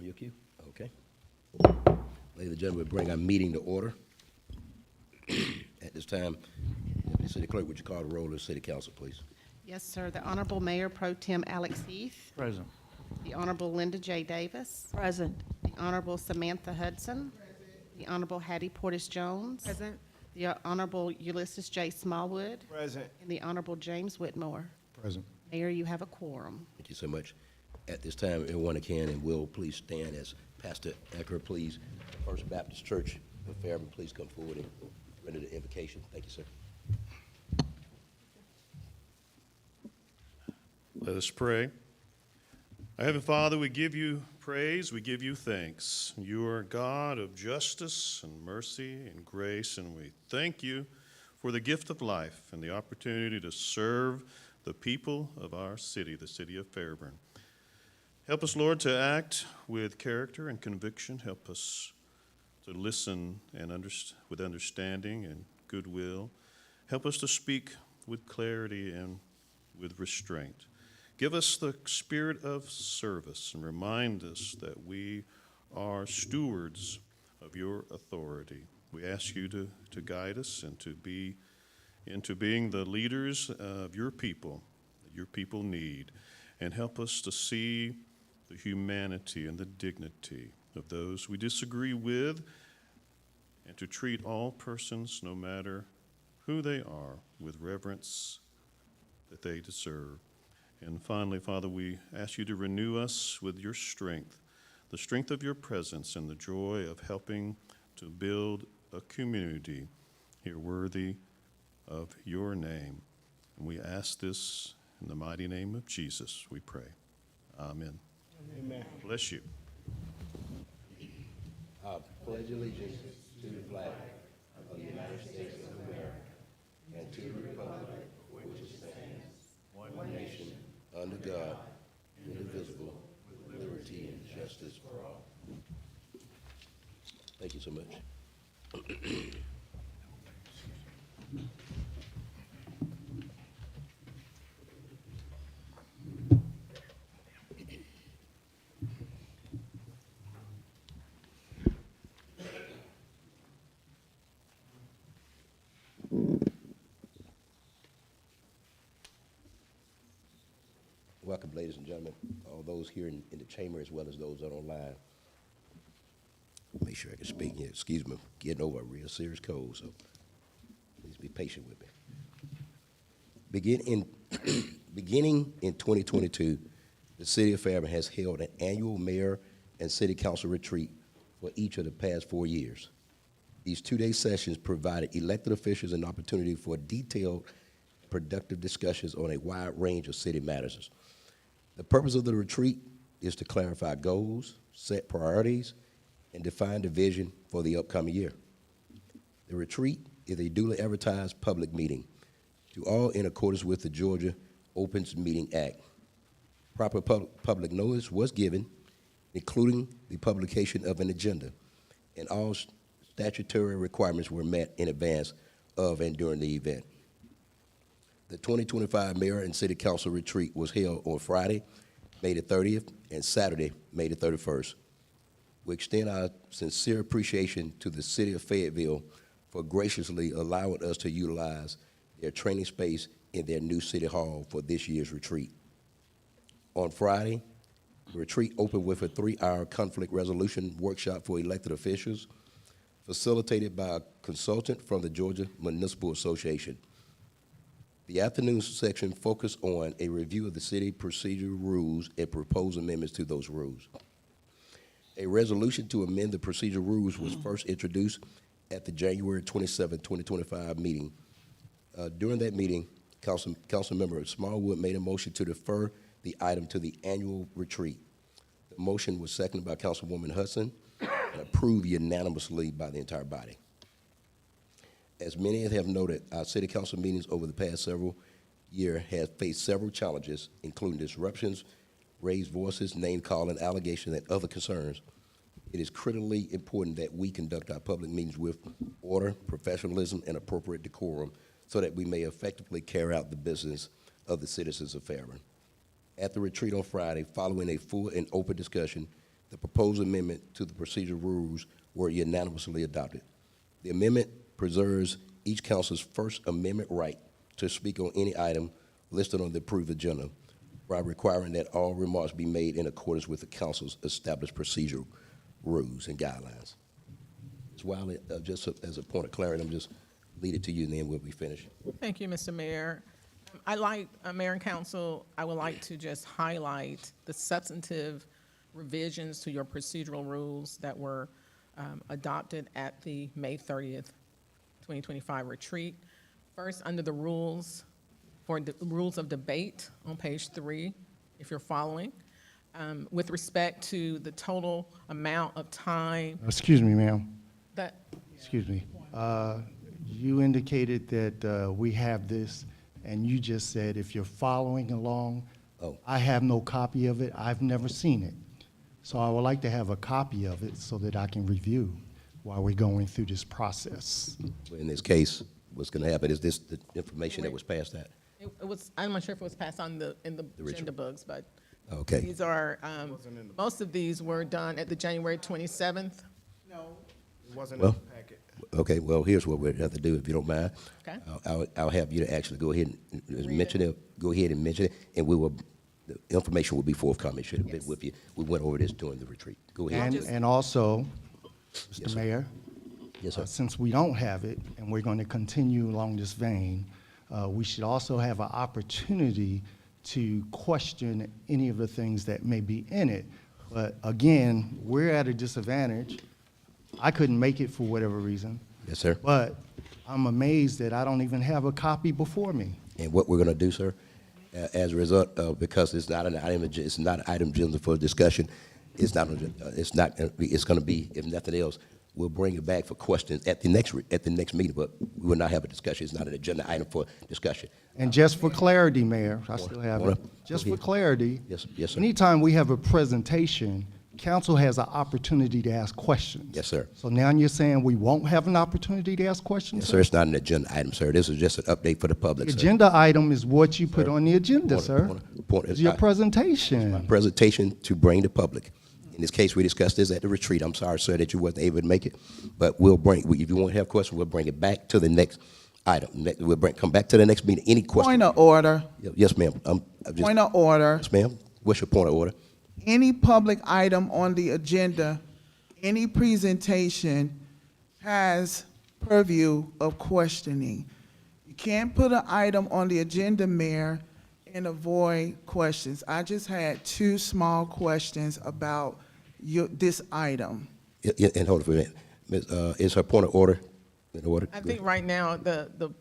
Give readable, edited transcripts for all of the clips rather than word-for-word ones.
your cue? Okay. Ladies and gentlemen, we bring our meeting to order. At this time, Deputy City Clerk, would you call the roll of the City Council, please? Yes, sir. The Honorable Mayor Pro Tem Alex Heath. Present. The Honorable Linda J. Davis. Present. The Honorable Samantha Hudson. The Honorable Hattie Portis Jones. Present. The Honorable Ulysses J. Smallwood. Present. And the Honorable James Whitmore. Present. Mayor, you have a quorum. Thank you so much. At this time, everyone that can and will, please stand as Pastor Ecker, please. First Baptist Church of Fairburn, please come forward and render the invocation. Thank you, sir. Let us pray. Our Heavenly Father, we give you praise, we give you thanks. You are God of justice and mercy and grace, and we thank you for the gift of life and the opportunity to serve the people of our city, the city of Fairburn. Help us, Lord, to act with character and conviction. Help us to listen and with understanding and goodwill. Help us to speak with clarity and with restraint. Give us the spirit of service and remind us that we are stewards of your authority. We ask you to guide us and to be into being the leaders of your people that your people need, and help us to see the humanity and the dignity of those we disagree with, and to treat all persons, no matter who they are, with reverence that they deserve. And finally, Father, we ask you to renew us with your strength, the strength of your presence and the joy of helping to build a community here worthy of your name. And we ask this in the mighty name of Jesus, we pray. Amen. Amen. Bless you. I pledge allegiance to the flag of the United States of America and to the republic for which it stands, one nation, under God, indivisible, with liberty and justice for all. Thank you so much. Welcome, ladies and gentlemen, all those here in the chamber as well as those that are online. Make sure I can speak. Yeah, excuse me, I'm getting over a real serious cold, so please be patient with me. Beginning in 2022, the City of Fairburn has held an annual mayor and city council retreat for each of the past 4 years. These two-day sessions provided elected officials an opportunity for detailed, productive discussions on a wide range of city matters. The purpose of the retreat is to clarify goals, set priorities, and define the vision for the upcoming year. The retreat is a duly advertised public meeting to all in accordance with the Georgia Opens Meeting Act. Proper public notice was given, including the publication of an agenda, and all statutory requirements were met in advance of and during the event. The 2025 Mayor and City Council retreat was held on Friday, May the 30th, and Saturday, May the 31st. We extend our sincere appreciation to the City of Fayetteville for graciously allowing us to utilize their training space in their new City Hall for this year's retreat. On Friday, the retreat opened with a 3-hour conflict resolution workshop for elected officials, facilitated by a consultant from the Georgia Municipal Association. The afternoon section focused on a review of the city procedural rules and proposed amendments to those rules. A resolution to amend the procedural rules was first introduced at the January 27, 2025 meeting. During that meeting, Councilmember Smallwood made a motion to defer the item to the annual retreat. The motion was seconded by Councilwoman Hudson and approved unanimously by the entire body. As many have noted, our city council meetings over the past several years have faced several challenges, including disruptions, raised voices, name-calling, allegations, and other concerns. It is critically important that we conduct our public meetings with order, professionalism, and appropriate decorum so that we may effectively carry out the business of the citizens of Fairburn. At the retreat on Friday, following a full and open discussion, The proposed amendment to the procedural rules were unanimously adopted. The amendment preserves each council's First Amendment right to speak on any item listed on the approved agenda, by requiring that all remarks be made in accordance with the council's established procedural rules and guidelines. Ms. Wiley, just as a point of clarity, I'm just lead it to you, and then we'll be finished. Thank you, Mr. Mayor. Mayor and Council, I would like to just highlight the substantive revisions to your procedural rules that were adopted at the May 30th, 2025 retreat. First, under the rules, for the rules of debate on page 3, if you're following, with respect to the total amount of time Excuse me, ma'am. that, Excuse me. You indicated that we have this, and you just said if you're following along, Oh. I have no copy of it. I've never seen it. So I would like to have a copy of it so that I can review while we're going through this process. In this case, what's going to happen is this the information that was passed out. it was, I'm not sure if it was passed on in the retreat. agenda books, but Okay. these are, most of these were done at the January 27th. It wasn't Well, in the packet. Okay, well, here's what we'll have to do, if you don't mind. Okay. I'll have you to actually go ahead and mention it, go ahead and mention it, and we will, the information will be forthcoming, should have been with you. We went over this during the retreat. Go ahead. And also, Yes, Mr. sir. Mayor, Yes, sir. since we don't have it, and we're going to continue along this vein, we should also have an opportunity to question any of the things that may be in it. But again, we're at a disadvantage. I couldn't make it for whatever reason, Yes, sir. but I'm amazed that I don't even have a copy before me. And what we're going to do, sir, as a result of, because it's not an item, it's not an item agenda for discussion, it's going to be, if nothing else, we'll bring it back for questions at the next meeting, but we will not have a discussion. It's not an agenda item for discussion. And just for clarity, Mayor, I still have Order. it. Just Go for ahead. clarity. Yes, yes, sir. Anytime we have a presentation, council has an opportunity to ask questions. Yes, sir. So now you're saying we won't have an opportunity to ask questions? Yes, sir, it's not an agenda item, sir. This is just an update for the public, The sir. agenda item is what you put Sir. on the agenda, Point- sir. point- It's your My presentation. presentation to bring the public. In this case, we discussed this at the retreat. I'm sorry, sir, that you wasn't able to make it, but we'll bring, if you want to have questions, we'll bring it back to the next item. Come back to the next meeting. Any questions? Point of order, Yes, ma'am. point of order. Yes, ma'am. What's your point of order? Any public item on the agenda, any presentation has purview of questioning. You can't put an item on the agenda, Mayor, and avoid questions. I just had 2 small questions about this item. And hold on for a minute. Is her point of order in order? I think right now, the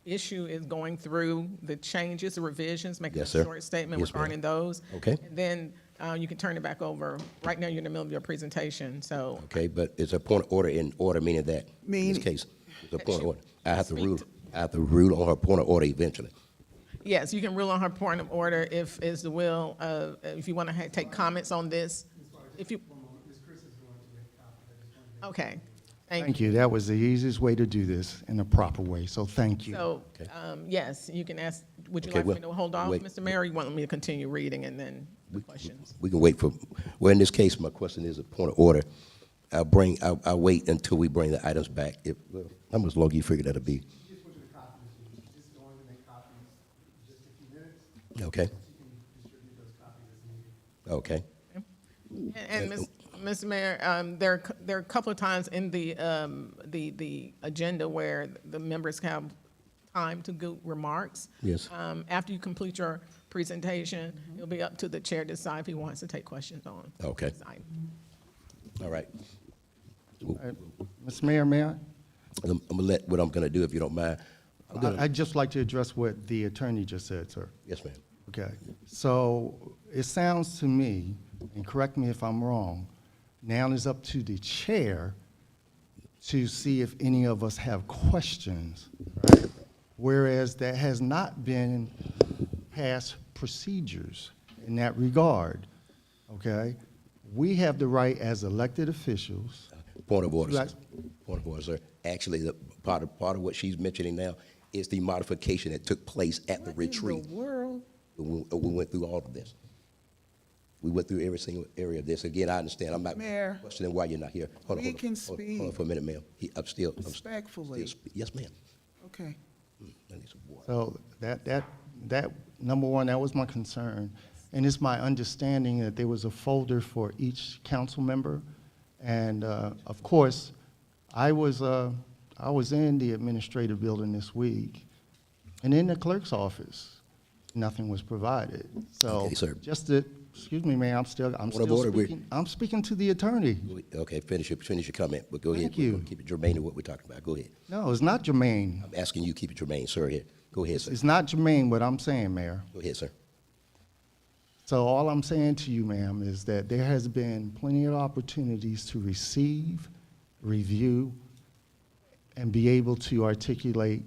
issue is going through the changes, the revisions, making a Yes, sir. short statement Yes, ma'am. regarding those. Okay. And then you can turn it back over. Right now, you're in the middle of your presentation, so. Okay, but it's a point of order in order, meaning that, in this Meaning- case, it's a point of order. I have to Speak rule, to- I have to rule on her point of order eventually. Yes, you can rule on her point of order if is the will, if you want to take comments on this. If you. Okay, Thank you. That was the easiest way to do this in a proper way, so thank you. So, yes, you can ask, would you Okay, like for me well, to hold off, wait. Mr. Mayor, or you want me to continue reading and then the questions? We can wait for, well, in this case, my question is a point of order. I'll wait until we bring the items back. Well, how much longer you figure that'll be? Okay. Okay. And Mr. Mayor, there are a couple of times in the agenda where the members have time to give remarks. Yes. After you complete your presentation, it'll be up to the chair to decide if he wants to take questions on. Okay. this item. All right. Mr. Mayor, may I? I'm gonna let, what I'm gonna do, if you don't mind. I'm gonna, I'd just like to address what the attorney just said, sir. yes, ma'am. Okay, so it sounds to me, and correct me if I'm wrong, now it's up to the chair to see if any of us have questions, right? Whereas that has not been past procedures in that regard, okay? We have the right as elected officials. Point of order, sir. Right. Point of order, sir. Actually, the part of what she's mentioning now is the modification that took place at the retreat. What in the world? We went through all of this. We went through every single area of this. Again, I understand. I'm not Mayor, questioning why you're not here. Hold on, we hold on, can hold on, hold on speak for a minute, ma'am. I'm respectfully. yes, ma'am. Okay. I need some water. So that number one, that was my concern. And it's my understanding that there was a folder for each council member. And of course, I was in the administrative building this week, and in the clerk's office, nothing was provided. So Okay, sir. just to, excuse me, man, I'm still order, speaking. I'm speaking to the attorney. Okay, finish your comment, but go ahead. Thank you. We're gonna keep it germane to what we're talking about. Go ahead. No, it's not germane. I'm asking you to keep it germane, sir. Here. Go ahead, sir. It's not germane what I'm saying, Mayor. Go ahead, sir. So all I'm saying to you, ma'am, is that there has been plenty of opportunities to receive, review, and be able to articulate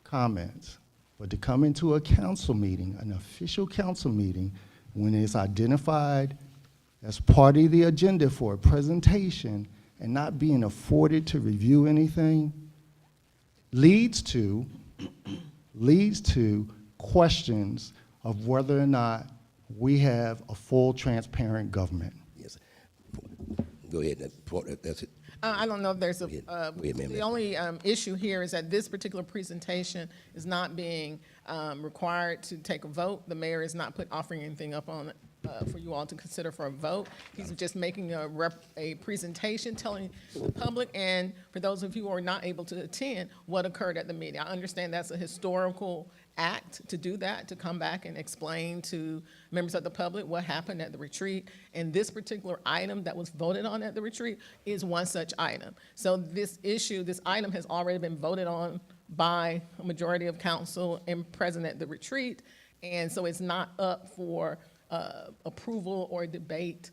comments. But to come into a council meeting, an official council meeting, when it's identified as part of the agenda for a presentation and not being afforded to review anything, leads to questions of whether or not we have a full, transparent government. Yes. Go ahead. That's it. I don't know if there's Go ahead, ma'am. the only issue here is that this particular presentation is not being required to take a vote. The mayor is not offering anything up on it for you all to consider for a vote. He's just making a presentation, telling the public, and for those of you who are not able to attend, what occurred at the meeting. I understand that's a historical act to do that, to come back and explain to members of the public what happened at the retreat. And this particular item that was voted on at the retreat is one such item. So this item has already been voted on by a majority of council and present at the retreat. And so it's not up for approval or debate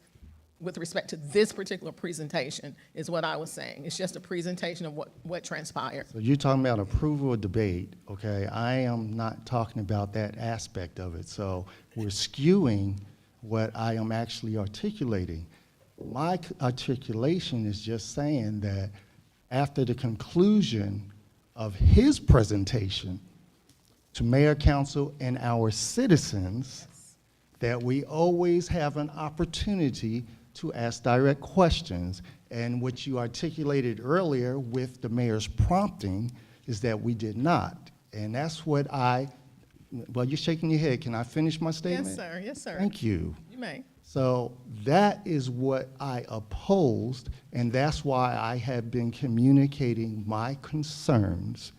with respect to this particular presentation, is what I was saying. It's just a presentation of what transpired. So you're talking about approval or debate, okay? I am not talking about that aspect of it. So we're skewing what I am actually articulating. My articulation is just saying that after the conclusion of his presentation to mayor, council, and our citizens, that we always have an opportunity to ask direct questions. And what you articulated earlier with the mayor's prompting is that we did not. And that's what well, you're shaking your head. Can I finish my statement? Yes, sir. Yes, sir. Thank you. You may. So that is what I opposed, and that's why I have been communicating my concerns,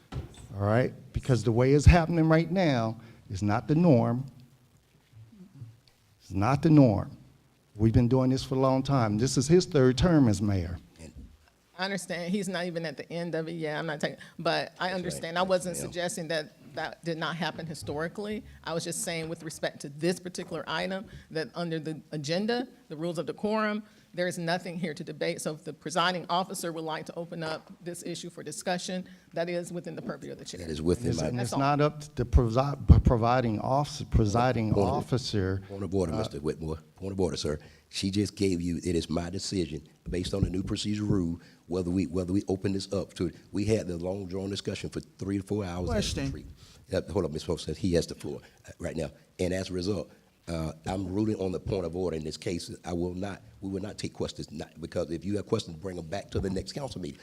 all right? Because the way it's happening right now is not the norm. It's not the norm. We've been doing this for a long time. This is his third term as mayor. I understand. He's not even at the end of it yet. I'm not taking, but I understand. I wasn't suggesting that that did not happen historically. I was just saying with respect to this particular item, that under the agenda, the rules of decorum, there is nothing here to debate. So if the presiding officer would like to open up this issue for discussion, that is within the purview of the chair. That is within my. And it's all. not up to the presiding officer. Point of order, Mr. Whitmore. Point of order, sir. She just gave you, it is my decision, based on the new procedure rule, whether we open this up to, we had the long drawn discussion for 3 to 4 hours. Question. Hold up, Ms. Post says he has the floor right now. And as a result, I'm ruling on the point of order in this case. We will not take questions, because if you have questions, bring them back to the next council meeting.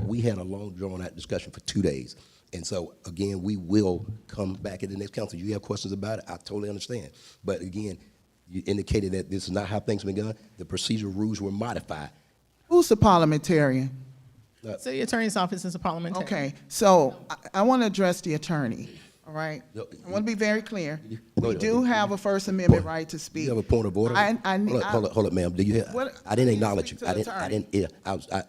We had a long drawn out discussion for 2 days. And so, again, we will come back at the next council. You have questions about it, I totally understand. But again, you indicated that this is not how things have been done. The procedural rules were modified. Who's the parliamentarian? City Attorney's Office is a parliamentary. Okay, so I want to address the attorney, all right? No, I want to be very clear. No, We no, do no. have a First Amendment right to speak. You have a point of order? Hold up, ma'am. Do you have? What- I didn't please acknowledge speak you. to the attorney.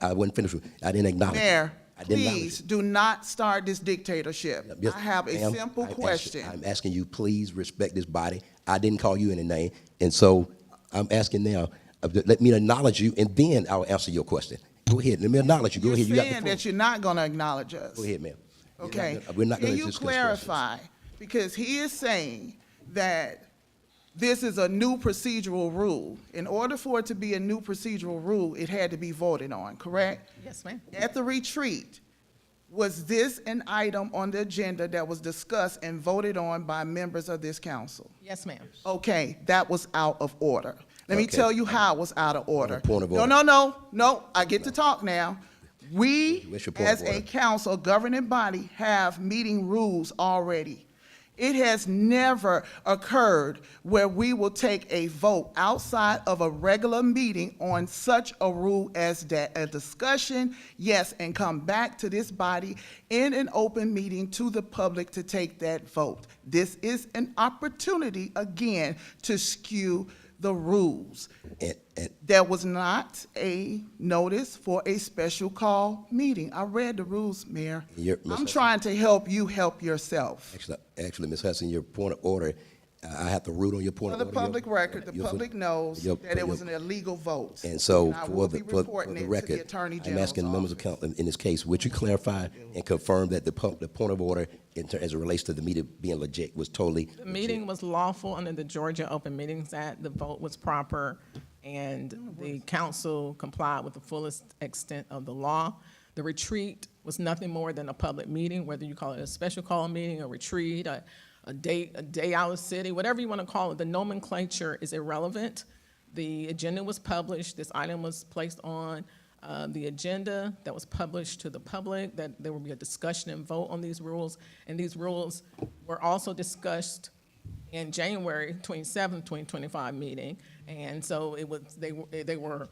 I wasn't finished with, I didn't acknowledge you. Mayor, I didn't acknowledge please you. do not start this dictatorship. Yes, I have a ma'am, simple question. I'm asking you, please respect this body. I didn't call you any name, and so I'm asking now, let me acknowledge you, and then I'll answer your question. Go ahead, let me acknowledge you. Go ahead, you You're got the saying floor. that you're not going to acknowledge us. Go ahead, ma'am. Okay. We're not going Can to you discuss questions. clarify? Because he is saying that this is a new procedural rule. In order for it to be a new procedural rule, it had to be voted on, correct? Yes, ma'am. At the retreat, was this an item on the agenda that was discussed and voted on by members of this council? Yes, ma'am. Okay, that was out of order. Let me Okay. tell you how it was out of order. point of No, order. no, I get to talk now. We, What's your point of as a order? council, governing body, have meeting rules already. It has never occurred where we will take a vote outside of a regular meeting on such a rule as that. A discussion, yes, and come back to this body in an open meeting to the public to take that vote. This is an opportunity, again, to skew the rules. And There was not a notice for a special call meeting. I read the rules, Mayor. You're- I'm trying to help you help yourself. actually, Ms. Hudson, your point of order, I have to root on your point For of the order. public record, the Your- public knows your- that it was an illegal vote. And so, I for will be the reporting it to the record, Attorney I'm General's asking members of office. council, in this case, would you clarify and confirm that the point of order, as it relates to the meeting being legit, was totally The meeting was lawful under the Georgia Open Meetings Act. The vote was proper, and the council complied with the fullest extent of the law. The retreat was nothing more than a public meeting, whether you call it a special call meeting, a retreat, a day out of the city, whatever you want to call it. The nomenclature is irrelevant. The agenda was published. This item was placed on the agenda that was published to the public, that there will be a discussion and vote on these rules. And these rules were also discussed in January 27, 2025 meeting. And so they were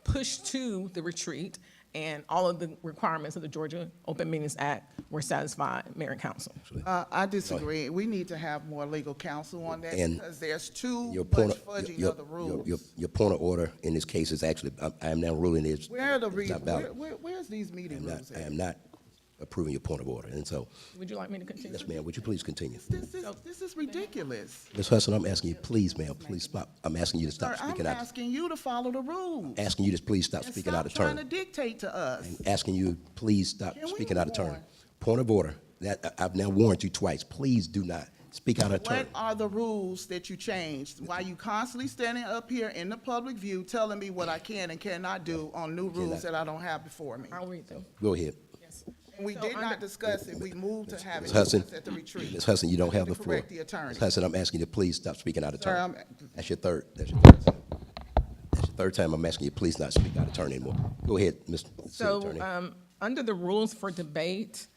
pushed to the retreat, and all of the requirements of the Georgia Open Meetings Act were satisfied, Mayor and Council. I disagree. We need to have more legal counsel on that And because there's too your much point fudging your, of the rules. your point of order in this case is actually, I am now ruling it. Where are the it's reasons? not valid. Where's these meeting rules I at? am not approving your point of order, and so, Would you like me to continue? yes, ma'am, would you please continue? This is ridiculous. Ms. Hudson, I'm asking you, please, ma'am, please stop. I'm asking you to Sir, stop I'm speaking out. asking you to follow the rules. Asking you to please stop And speaking stop out of trying to turn. dictate to us. Asking you, please stop Can we speaking out of move turn. on? Point of order. That, I've now warned you twice. Please do not speak out of turn. What are the rules that you changed? Why you constantly standing up here in the public view telling me what I can and cannot do on new rules that I don't have before me? I'll read them. Go ahead. Yes. And we So did under- not discuss it. We moved to have it Ms. Hudson, discussed at the retreat. Ms. Hudson, you don't I have need the to floor. correct the attorney. Ms. Hudson, I'm asking you to please stop speaking out of Sir, turn. I'm- That's your third time. That's your third time I'm asking you, please not speak out of turn anymore. Go ahead, Mr. City So, Attorney. under the rules for debate,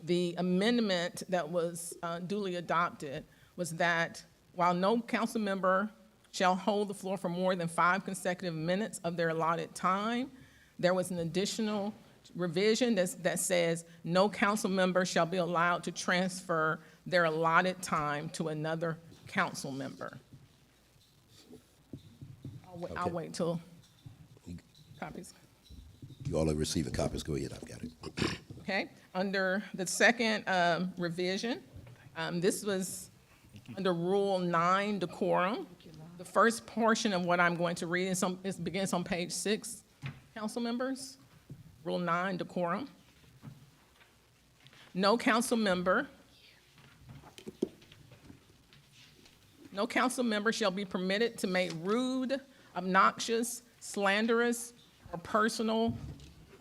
the amendment that was duly adopted was that while no council member shall hold the floor for more than 5 consecutive minutes of their allotted time, there was an additional revision that says no council member shall be allowed to transfer their allotted time to another council member. I'll Okay. wait till copies. You all are receiving copies. Go ahead, I've got it. Okay, under the second revision, this was under Rule 9 decorum. The first portion of what I'm going to read it begins on page 6, council members. Rule 9 decorum. No council member shall be permitted to make rude, obnoxious, slanderous, or personal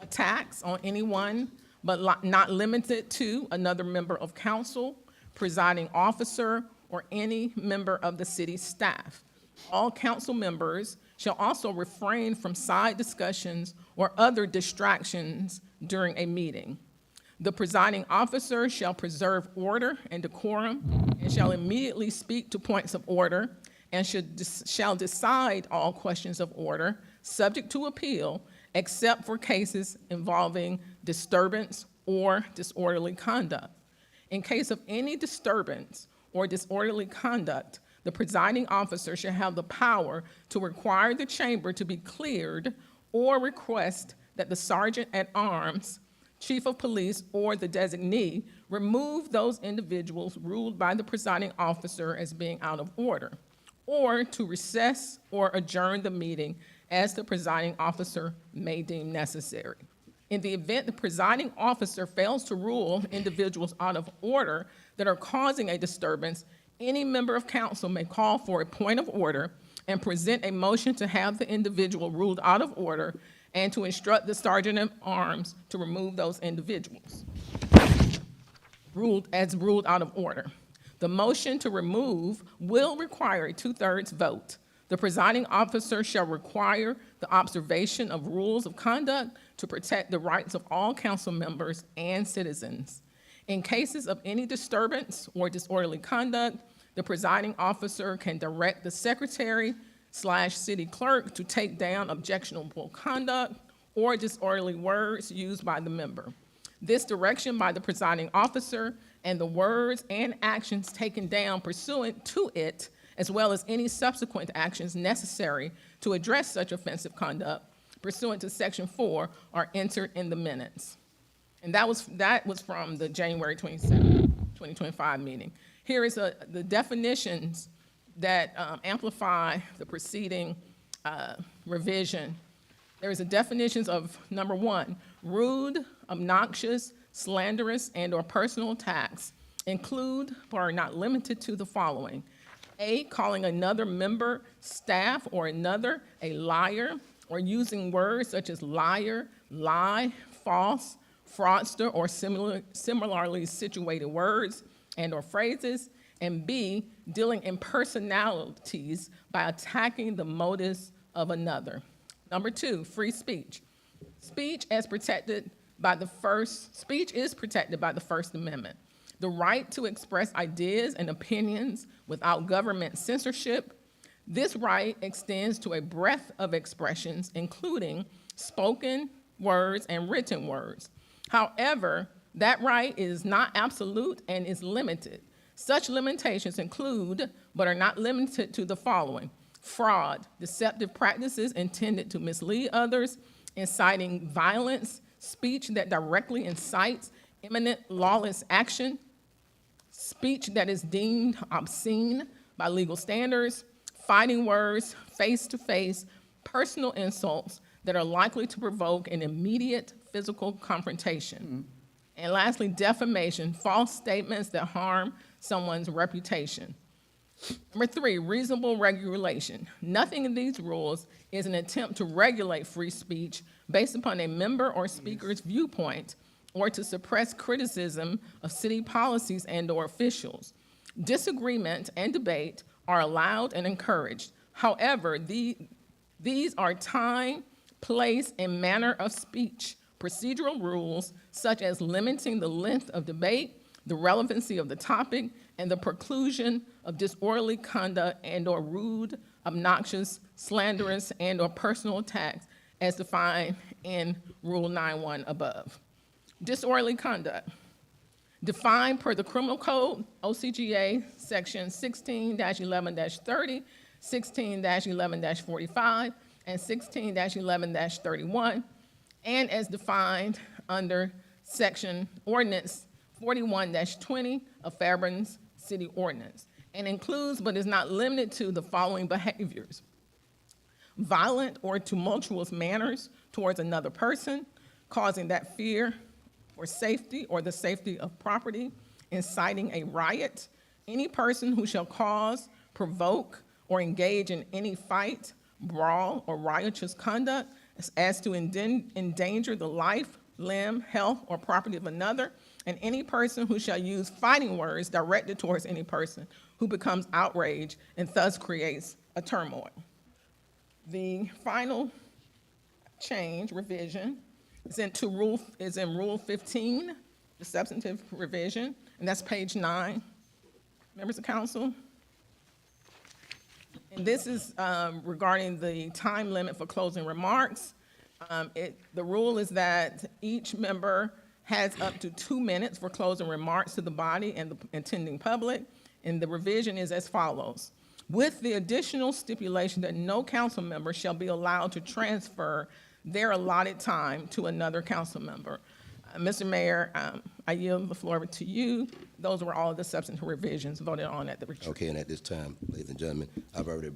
attacks on anyone, but not limited to another member of council, presiding officer, or any member of the city staff. All council members shall also refrain from side discussions or other distractions during a meeting. The presiding officer shall preserve order and decorum and shall immediately speak to points of order and shall decide all questions of order subject to appeal except for cases involving disturbance or disorderly conduct. In case of any disturbance or disorderly conduct, the presiding officer shall have the power to require the chamber to be cleared or request that the sergeant at arms, chief of police, or the designee remove those individuals ruled by the presiding officer as being out of order, or to recess or adjourn the meeting as the presiding officer may deem necessary. In the event the presiding officer fails to rule individuals out of order that are causing a disturbance, any member of council may call for a point of order and present a motion to have the individual ruled out of order and to instruct the sergeant at arms to remove those individuals ruled out of order. The motion to remove will require a 2/3 vote. The presiding officer shall require the observation of rules of conduct to protect the rights of all council members and citizens. In cases of any disturbance or disorderly conduct, the presiding officer can direct the secretary/city clerk to take down objectionable conduct or disorderly words used by the member. This direction by the presiding officer and the words and actions taken down pursuant to it, as well as any subsequent actions necessary to address such offensive conduct pursuant to Section 4, are entered in the minutes. And that was from the January 27, 2025 meeting. Here is the definitions that amplify the preceding revision. There is a definitions of, number one, rude, obnoxious, slanderous, and/or personal attacks include but are not limited to the following: A, calling another member, staff, or another a liar, or using words such as liar, lie, false, fraudster, or similarly situated words and/or phrases; and B, dealing in personalities by attacking the motives of another. Number two, free speech. Speech is protected by the First Amendment. The right to express ideas and opinions without government censorship. This right extends to a breadth of expressions, including spoken words and written words. However, that right is not absolute and is limited. Such limitations include, but are not limited to, the following: fraud, deceptive practices intended to mislead others, inciting violence, speech that directly incites imminent lawless action, speech that is deemed obscene by legal standards, fighting words, face-to-face, personal insults that are likely to provoke an immediate physical confrontation. And lastly, defamation, false statements that harm someone's reputation. Number three, reasonable regulation. Nothing in these rules is an attempt to regulate free speech based upon a member or speaker's viewpoint or to suppress criticism of city policies and/or officials. Disagreement and debate are allowed and encouraged. However, these are time, place, and manner of speech procedural rules such as limiting the length of debate, the relevancy of the topic, and the preclusion of disorderly conduct and/or rude, obnoxious, slanderous, and/or personal attacks as defined in Rule 9.1 above. Disorderly conduct. Defined per the Criminal Code, OCGA Section 16-11-30, 16-11-45, and 16-11-31, and as defined under Section Ordinance 41-20 of Fairburn City Ordinance, and includes but is not limited to the following behaviors: violent or tumultuous manners towards another person, causing that fear or safety or the safety of property, inciting a riot, any person who shall cause, provoke, or engage in any fight, brawl, or riotous conduct as to endanger the life, limb, health, or property of another, and any person who shall use fighting words directed towards any person who becomes outraged and thus creates a turmoil. The final change, revision, is in Rule 15, the substantive revision, and that's page 9, members of council. And this is regarding the time limit for closing remarks. The rule is that each member has up to 2 minutes for closing remarks to the body and the attending public, and the revision is as follows: with the additional stipulation that no council member shall be allowed to transfer their allotted time to another council member. Mr. Mayor, I yield the floor to you. Those were all of the substantive revisions voted on at the retreat. Okay, and at this time, ladies and gentlemen, I've already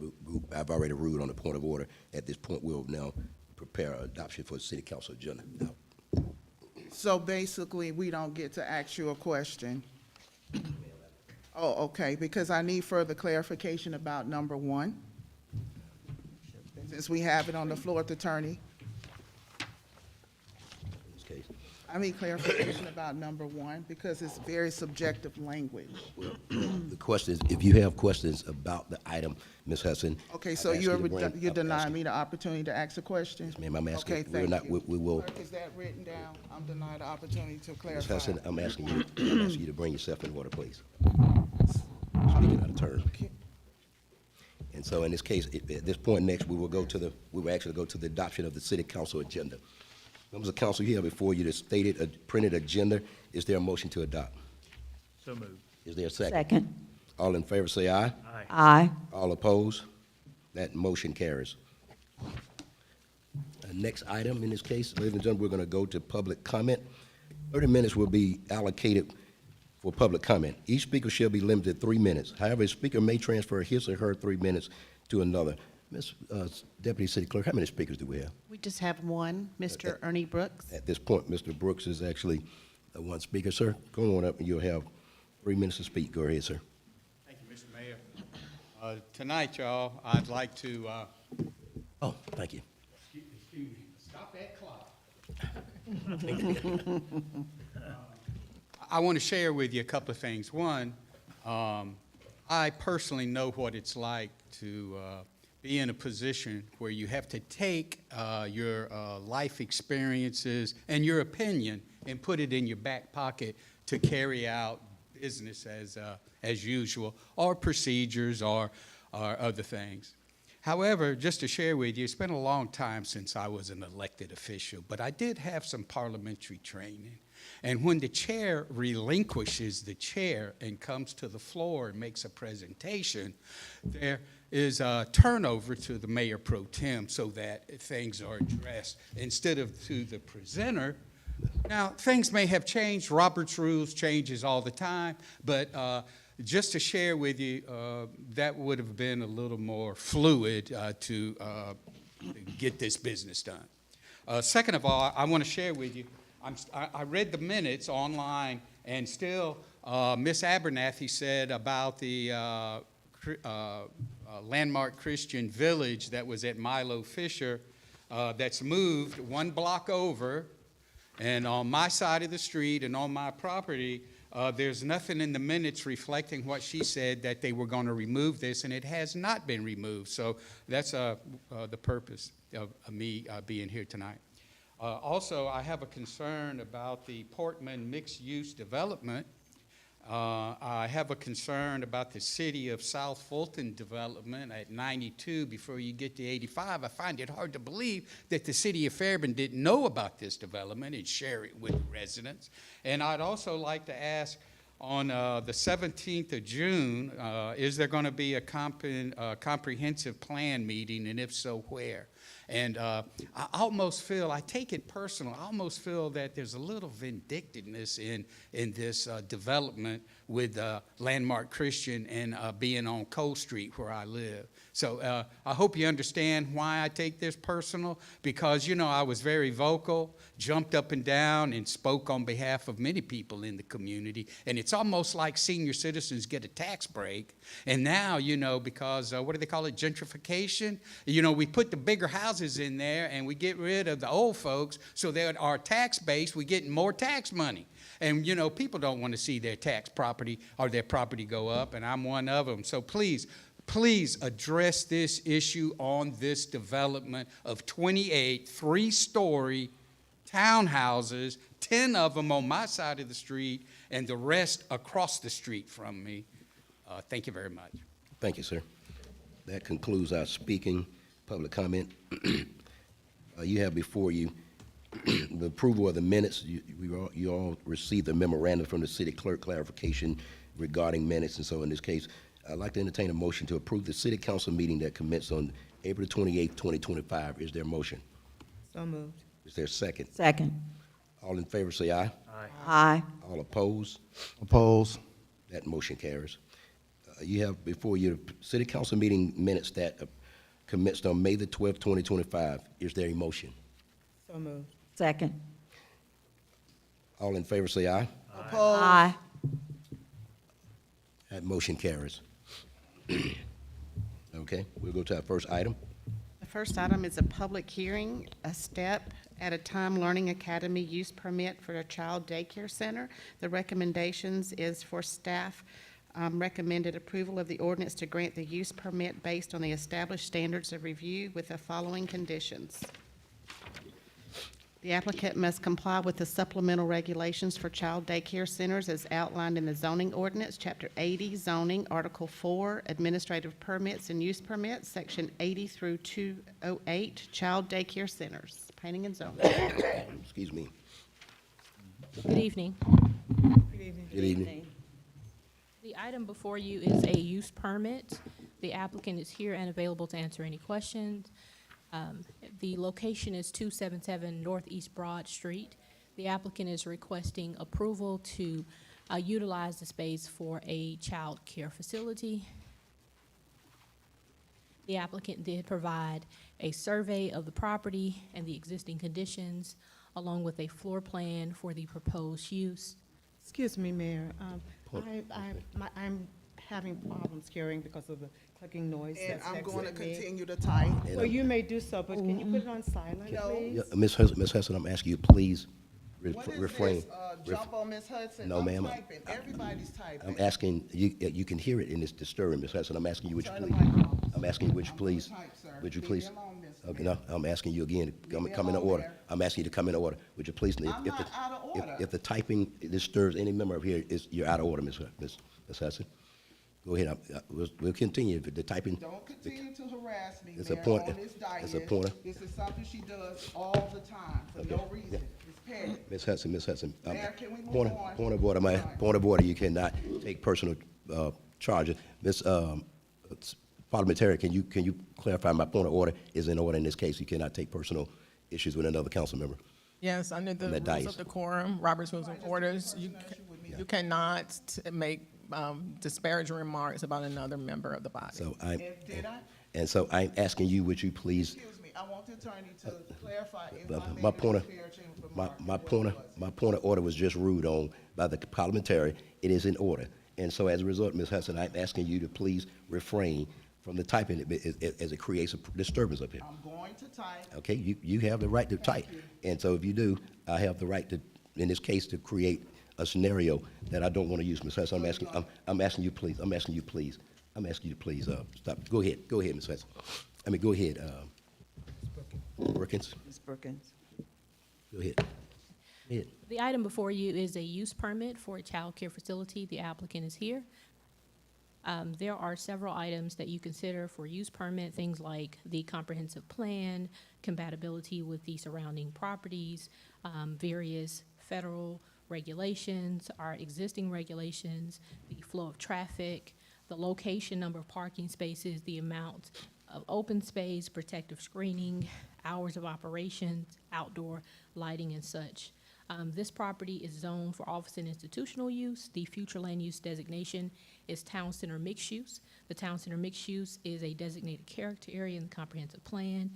ruled on the point of order. At this point, we'll now prepare adoption for the city council agenda. Now, So basically, we don't get to ask you a question? Oh, okay, because I need further clarification about number 1. Since we have it on the floor, Attorney. in this case, I need clarification about number 1, because it's very subjective language. The question is, if you have questions about the item, Ms. Hudson. Okay, so I'm asking you're you to bring- you're I'm denying asking- me the opportunity to ask a question? Yes, ma'am, I'm asking. Okay, We're thank not- you. we will- Clerk, is that written down? I'm denied the opportunity to Ms. clarify. Hudson, I'm asking you to bring yourself in order, please. Speaking out of turn. And so in this case, at this point next, we will actually go to the adoption of the city council agenda. Members of council, you have before you the stated, printed agenda. Is there a motion to adopt? So moved. Is there a second? Second. All in favor say aye. Aye. Aye. All opposed? That motion carries. Next item in this case, ladies and gentlemen, we're going to go to public comment. 30 minutes will be allocated for public comment. Each speaker shall be limited to 3 minutes. However, a speaker may transfer his or her 3 minutes to another. Ms. Deputy City Clerk, how many speakers do we have? We just have one, Mr. Ernie Brooks. At this point, Mr. Brooks is actually one speaker. Sir, go on up and you'll have 3 minutes to speak. Go ahead, sir. Thank you, Mr. Mayor. Tonight, y'all, I'd like to, Oh, thank you. excuse me, stop that clock. I want to share with you a couple of things. One, I personally know what it's like to be in a position where you have to take your life experiences and your opinion and put it in your back pocket to carry out business as usual, or procedures, or other things. However, just to share with you, it's been a long time since I was an elected official, but I did have some parliamentary training. And when the chair relinquishes the chair and comes to the floor and makes a presentation, there is a turnover to the mayor pro tem so that things are addressed instead of to the presenter. Now, things may have changed. Robert's rules changes all the time, but just to share with you, that would have been a little more fluid to get this business done. Second of all, I want to share with you, I read the minutes online, and still, Miss Abernathy said about the landmark Christian village that was at Milo Fisher that's moved 1 block over, and on my side of the street and on my property, there's nothing in the minutes reflecting what she said, that they were going to remove this, and it has not been removed. So that's the purpose of me being here tonight. Also, I have a concern about the Portman mixed-use development. I have a concern about the city of South Fulton development at 92 before you get to 85. I find it hard to believe that the city of Fairburn didn't know about this development and share it with the residents. And I'd also like to ask, on the 17th of June, is there going to be a comprehensive plan meeting, and if so, where? And I almost feel, I take it personal, I almost feel that there's a little vindictiveness in this development with Landmark Christian and being on Cole Street where I live. So I hope you understand why I take this personal, because, you know, I was very vocal, jumped up and down, and spoke on behalf of many people in the community. And it's almost like senior citizens get a tax break. And now, you know, because, what do they call it, gentrification? You know, we put the bigger houses in there, and we get rid of the old folks, so that our tax base, we get more tax money. And, you know, people don't want to see their tax property or their property go up, and I'm one of them. So please address this issue on this development of 28 three-story townhouses, 10 of them on my side of the street, and the rest across the street from me. Thank you very much. Thank you, sir. That concludes our speaking, public comment. You have before you the approval of the minutes. You all received a memorandum from the city clerk clarification regarding minutes, and so in this case, I'd like to entertain a motion to approve the city council meeting that commenced on April 28th, 2025. Is there a motion? So moved. Is there a second? Second. All in favor say aye. Aye. All opposed? Oppose. That motion carries. You have before you the city council meeting minutes that commenced on May the 12th, 2025. Is there a motion? So moved. Second. All in favor say aye. Aye. That motion carries. Okay, we'll go to our first item. The first item is a public hearing, a step at a Time Learning Academy use permit for a child daycare center. The recommendations is for staff recommended approval of the ordinance to grant the use permit based on the established standards of review with the following conditions. The applicant must comply with the supplemental regulations for child daycare centers as outlined in the zoning ordinance, Chapter 80, zoning, Article 4, administrative permits and use permits, Section 80 through 208, child daycare centers, planning and zoning. Excuse me. Good evening. Good evening. The item before you is a use permit. The applicant is here and available to answer any questions. The location is 277 Northeast Broad Street. The applicant is requesting approval to utilize the space for a child care facility. The applicant did provide a survey of the property and the existing conditions, along with a floor plan for the proposed use. Excuse me, Mayor. I'm having problems hearing because of the clicking noise And that's I'm next going to me. continue to type. Well, you may do so, but can you put it on silent, No. please? Ms. Hudson, I'm asking you, please What is refrain. this, jump on Ms. Hudson? No, ma'am. I'm typing, everybody's typing. I'm asking, you can hear it and it's disturbing, Ms. Hudson. I'm asking you, would you Turn the please? mic off. I'm asking you, would you please? type, sir. Would you Leave please? me alone, Ms. Okay, no, I'm asking you again, to me come in alone, order. Mayor. I'm asking you to come in order. Would you please? I'm not out of order. If the typing disturbs any member of here, you're out of order, Ms. Hudson. Go ahead, we'll continue. If the typing. Don't continue to harass me, It's a Mayor, point- on this it's a dais. pointer. This is something she does all the time for no reason. It's petty. Ms. Hudson. Mayor, can we move on? Point of order, point of order, you cannot take personal charges. Ms. Parliamentarian, can you clarify my point of order is in order in this case? You cannot take personal issues with another council member. Yes, under the On that rules dais. of decorum, Robert's Rules of Orders, you cannot make disparaging remarks about another member of the body. So Did I? and so I'm asking you, would you please, Excuse me, I want the attorney to clarify if I my made a point of, disparaging my remark. point of order was just ruled on by the parliamentary. It is in order. And so as a result, Ms. Hudson, I'm asking you to please refrain from the typing as it creates a disturbance up here. I'm going to type. Okay, you have the right to type. And so if you do, I have the right to, in this case, to create a scenario that I don't want to use, Ms. Hudson. I'm asking you, please, stop. Go ahead, Ms. Hudson. Go ahead, Perkins, Ms. Brookins. go ahead. The item before you is a use permit for a child care facility. The applicant is here. There are several items that you consider for use permit, things like the comprehensive plan, compatibility with the surrounding properties, various federal regulations, our existing regulations, the flow of traffic, the location, number of parking spaces, the amount of open space, protective screening, hours of operations, outdoor lighting and such. This property is zoned for office and institutional use. The future land use designation is town center mixed use. The town center mixed use is a designated character area in the comprehensive plan.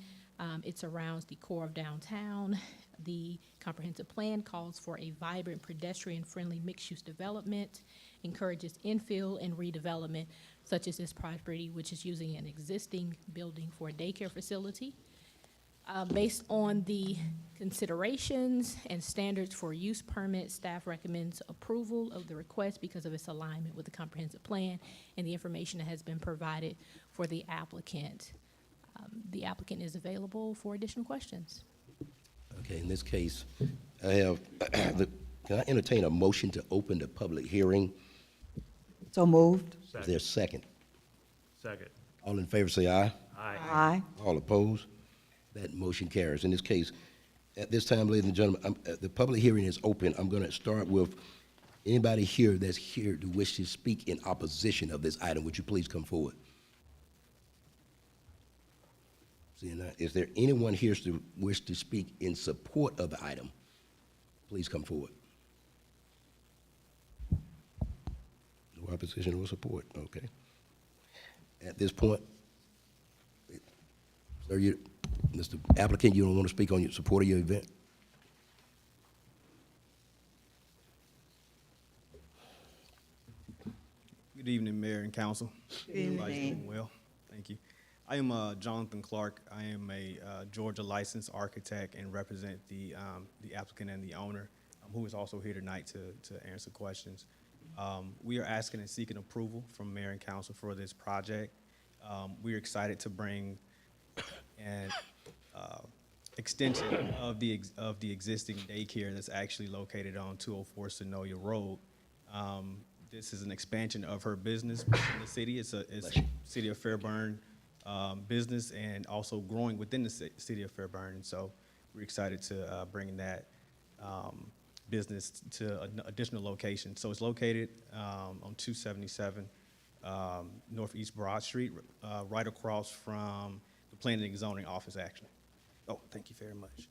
It surrounds the core of downtown. The comprehensive plan calls for a vibrant pedestrian-friendly mixed-use development, encourages infill and redevelopment, such as this property, which is using an existing building for a daycare facility. Based on the considerations and standards for use permit, staff recommends approval of the request because of its alignment with the comprehensive plan and the information that has been provided for the applicant. The applicant is available for additional questions. Okay, in this case, I have, can I entertain a motion to open the public hearing? So moved. Is there a second? Second. All in favor, say aye. Aye. All opposed? That motion carries. In this case, at this time, ladies and gentlemen, the public hearing is open. I'm going to start with anybody here that's here to wish to speak in opposition of this item. Would you please come forward? Seeing none, is there anyone here to wish to speak in support of the item? Please come forward. No opposition or support, okay. At this point, sir, Mr. Applicant, you don't want to speak on your support of your event? Good evening, Mayor and Council. Good evening. Everybody's doing well, thank you. I am Jonathan Clark. I am a Georgia licensed architect and represent the applicant and the owner, who is also here tonight to answer questions. We are asking and seeking approval from mayor and council for this project. We are excited to bring an extension of the existing daycare that's actually located on 204 Sonoya Road. This is an expansion of her business in the city. It's city of Fairburn business and also growing within the city of Fairburn. And so we're excited to bring that business to an additional location. So it's located on 277 Northeast Broad Street, right across from the Planning and Zoning Office, actually. Oh, thank you very much.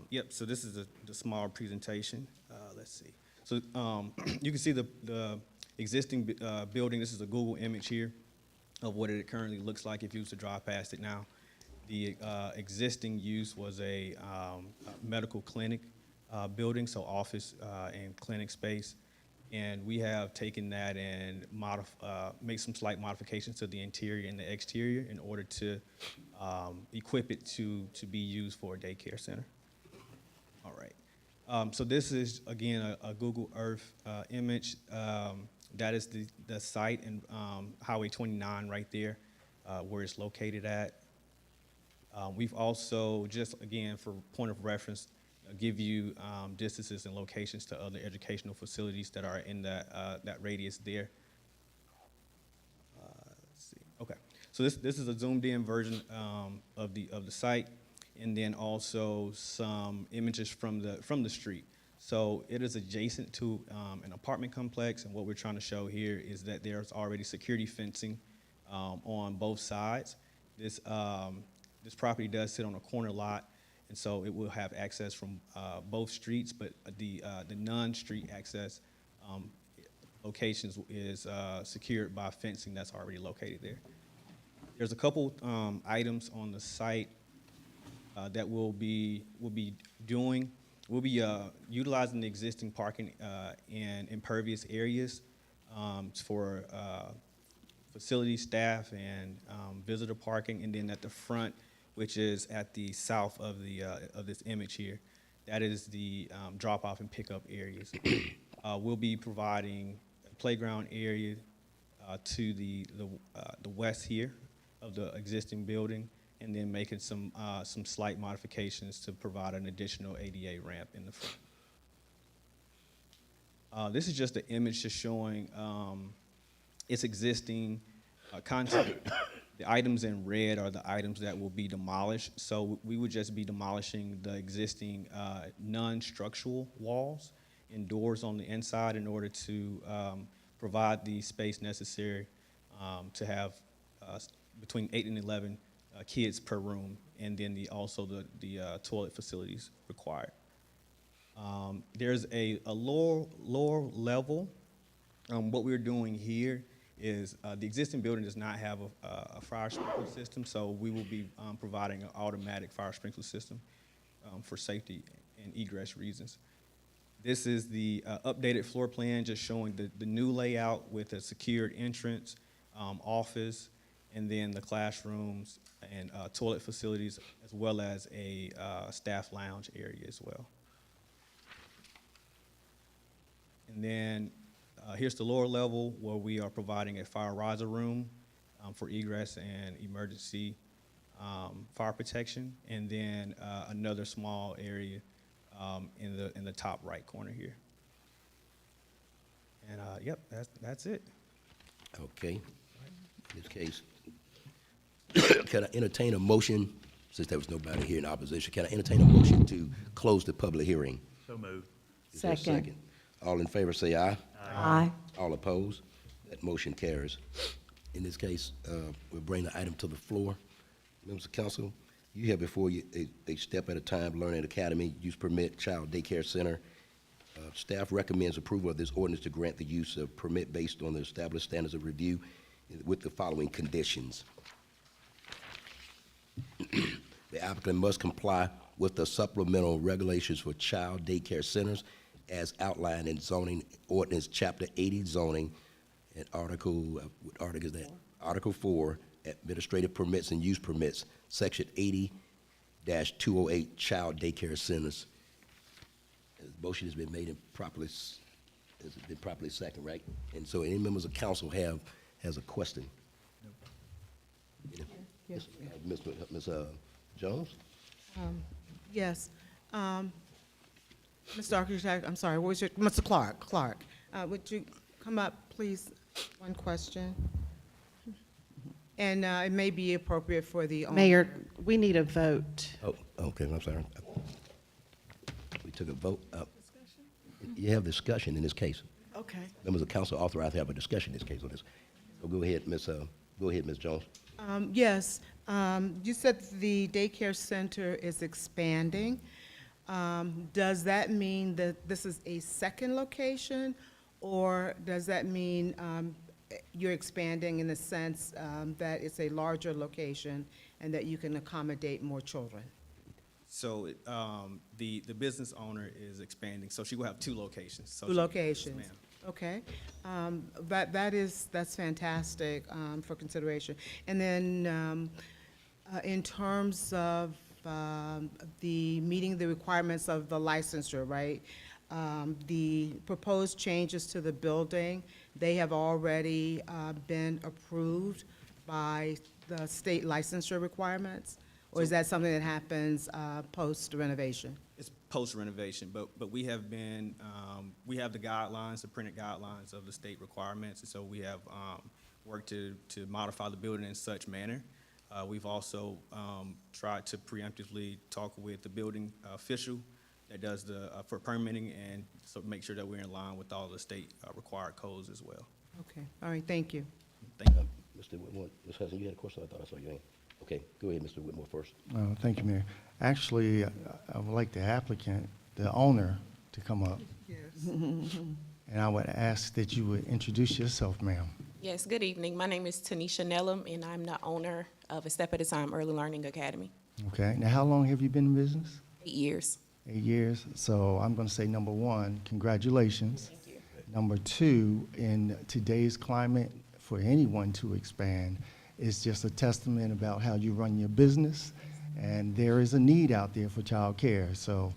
Yep, so this is the small presentation. Let's see. So you can see the existing building. This is a Google image here of what it currently looks like if you was to drive past it now. The existing use was a medical clinic building, so office and clinic space. And we have taken that and make some slight modifications to the interior and the exterior in order to equip it to be used for a daycare center. All right. So this is, again, a Google Earth image. That is the site in Highway 29 right there, where it's located at. We've also, just again, for point of reference, give you distances and locations to other educational facilities that are in that radius there. Let's see. Okay, so this is a zoomed-in version of the site, and then also some images from the street. So it is adjacent to an apartment complex, and what we're trying to show here is that there's already security fencing on both sides. This property does sit on a corner lot, and so it will have access from both streets, but the non-street access locations is secured by fencing that's already located there. There's a couple items on the site that we'll be doing. We'll be utilizing the existing parking and impervious areas for facility staff and visitor parking, and then at the front, which is at the south of this image here, that is the drop-off and pickup areas. We'll be providing a playground area to the west here of the existing building, and then making some slight modifications to provide an additional ADA ramp in the front. This is just an image just showing its existing content. The items in red are the items that will be demolished. So we would just be demolishing the existing non-structural walls and doors on the inside in order to provide the space necessary to have between 8 and 11 kids per room, and then also the toilet facilities required. There's a lower level. What we're doing here is the existing building does not have a fire sprinkler system, so we will be providing an automatic fire sprinkler system for safety and egress reasons. This is the updated floor plan, just showing the new layout with a secured entrance, office, and then the classrooms and toilet facilities, as well as a staff lounge area as well. And then here's the lower level where we are providing a fire riser room for egress and emergency fire protection, and then another small area in the top right corner here. And yep, that's it. Okay. In this case, can I entertain a motion, since there was nobody here in opposition, can I entertain a motion to close the public hearing? So moved. Is there a Second. All in favor say aye. Aye. All opposed? That motion carries. In this case, we'll bring the item to the floor. Members of council, you have before you a Step at a Time Learning Academy Use Permit Child Daycare Center. Staff recommends approval of this ordinance to grant the use of permit based on the established standards of review with the following conditions. The applicant must comply with the supplemental regulations for child daycare centers as outlined in zoning ordinance chapter 80 zoning and article, what article is that? Article 4, administrative permits and use permits, section 80-208, child daycare centers. The motion has been made and properly, has been properly second, right? And so any members of council has a question? Yes. Ms. Jones? Yes. Mr. Architect, I'm sorry, what was your, Mr. Clark, would you come up, please? One question. And it may be appropriate for the owner. Mayor, we need a vote. Oh, okay, I'm sorry. We took a vote. You have discussion in this case. Okay. Members of council authorized to have a discussion in this case on this. So go ahead, Ms. Jones. Yes, you said the daycare center is expanding. Does that mean that this is a second location? Or does that mean you're expanding in the sense that it's a larger location and that you can accommodate more children? So the business owner is expanding, so she will have 2 locations. So Two she- locations? Yes, ma'am. Okay. That's fantastic for consideration. And then in terms of the meeting the requirements of the licensure, right? The proposed changes to the building, they have already been approved by the state licensure requirements? Or is that something that happens post renovation? It's post-renovation, but we have been, we have the guidelines, the printed guidelines of the state requirements, and so we have worked to modify the building in such manner. We've also tried to preemptively talk with the building official that does the, for permitting, and so make sure that we're in line with all the state required codes as well. Okay, all right, thank you. Thank you. Mr. Whitmore, Ms. Hudson, you had a question? I thought I saw your hand. Okay, go ahead, Mr. Whitmore first. Thank you, Mayor. Actually, I would like the applicant, the owner, to come up. Yes. And I would ask that you would introduce yourself, ma'am. Yes, good evening. My name is Tanisha Nellam, and I'm the owner of A Step at a Time Early Learning Academy. Okay, now how long have you been in business? 8 years. 8 years. So I'm going to say, number one, congratulations. Thank you. Number two, in today's climate, for anyone to expand, is just a testament about how you run your business. And there is a need out there for childcare, so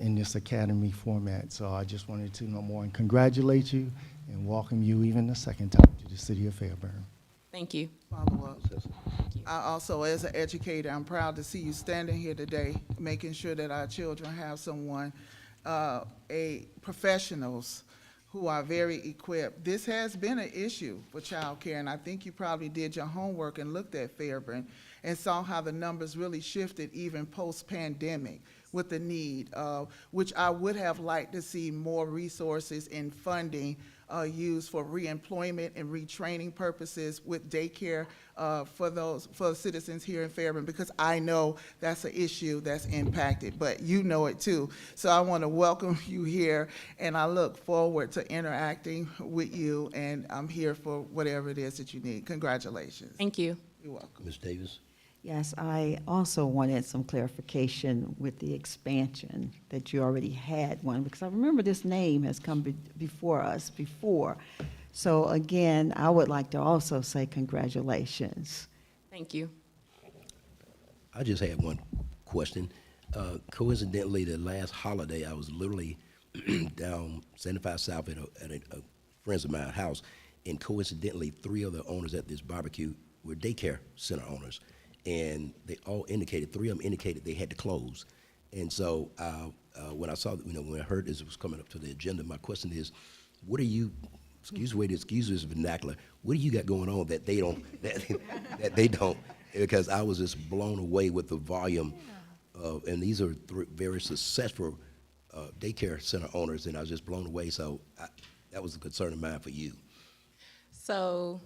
in this academy format. So I just wanted to know more and congratulate you and welcome you even a second time to the city of Fairburn. Thank you. Follow up. I also, as an educator, I'm proud to see you standing here today, making sure that our children have someone, professionals who are very equipped. This has been an issue for childcare, and I think you probably did your homework and looked at Fairburn and saw how the numbers really shifted even post-pandemic with the need, which I would have liked to see more resources and funding used for reemployment and retraining purposes with daycare for citizens here in Fairburn, because I know that's an issue that's impacted, but you know it too. So I want to welcome you here, and I look forward to interacting with you, and I'm here for whatever it is that you need. Congratulations. Thank you. You're welcome. Ms. Davis? Yes, I also wanted some clarification with the expansion that you already had one, because I remember this name has come before us before. So again, I would like to also say congratulations. Thank you. I just had one question. Coincidentally, the last holiday, I was literally down 75 South at a friends of mine's house, and coincidentally, 3 of the owners at this barbecue were daycare center owners. And they all indicated, 3 of them indicated they had to close. And so when I saw, when I heard this was coming up to the agenda, my question is, what are you, excuse this vernacular, what do you got going on that they don't, that they don't? Because I was just blown away with the volume of, and these are very successful daycare center owners, and I was just blown away. So that was a concern of mine for you. So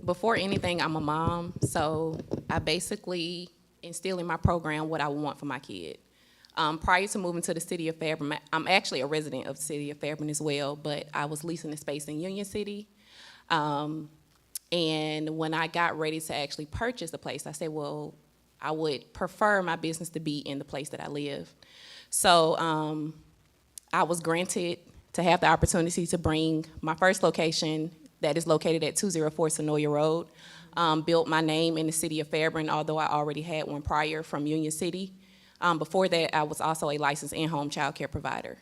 before anything, I'm a mom, so I basically instill in my program what I want for my kid. Prior to moving to the city of Fairburn, I'm actually a resident of the city of Fairburn as well, but I was leasing the space in Union City. And when I got ready to actually purchase the place, I said, well, I would prefer my business to be in the place that I live. So I was granted to have the opportunity to bring my first location that is located at 204 Sonoya Road. Built my name in the city of Fairburn, although I already had one prior from Union City. Before that, I was also a licensed in-home child care provider.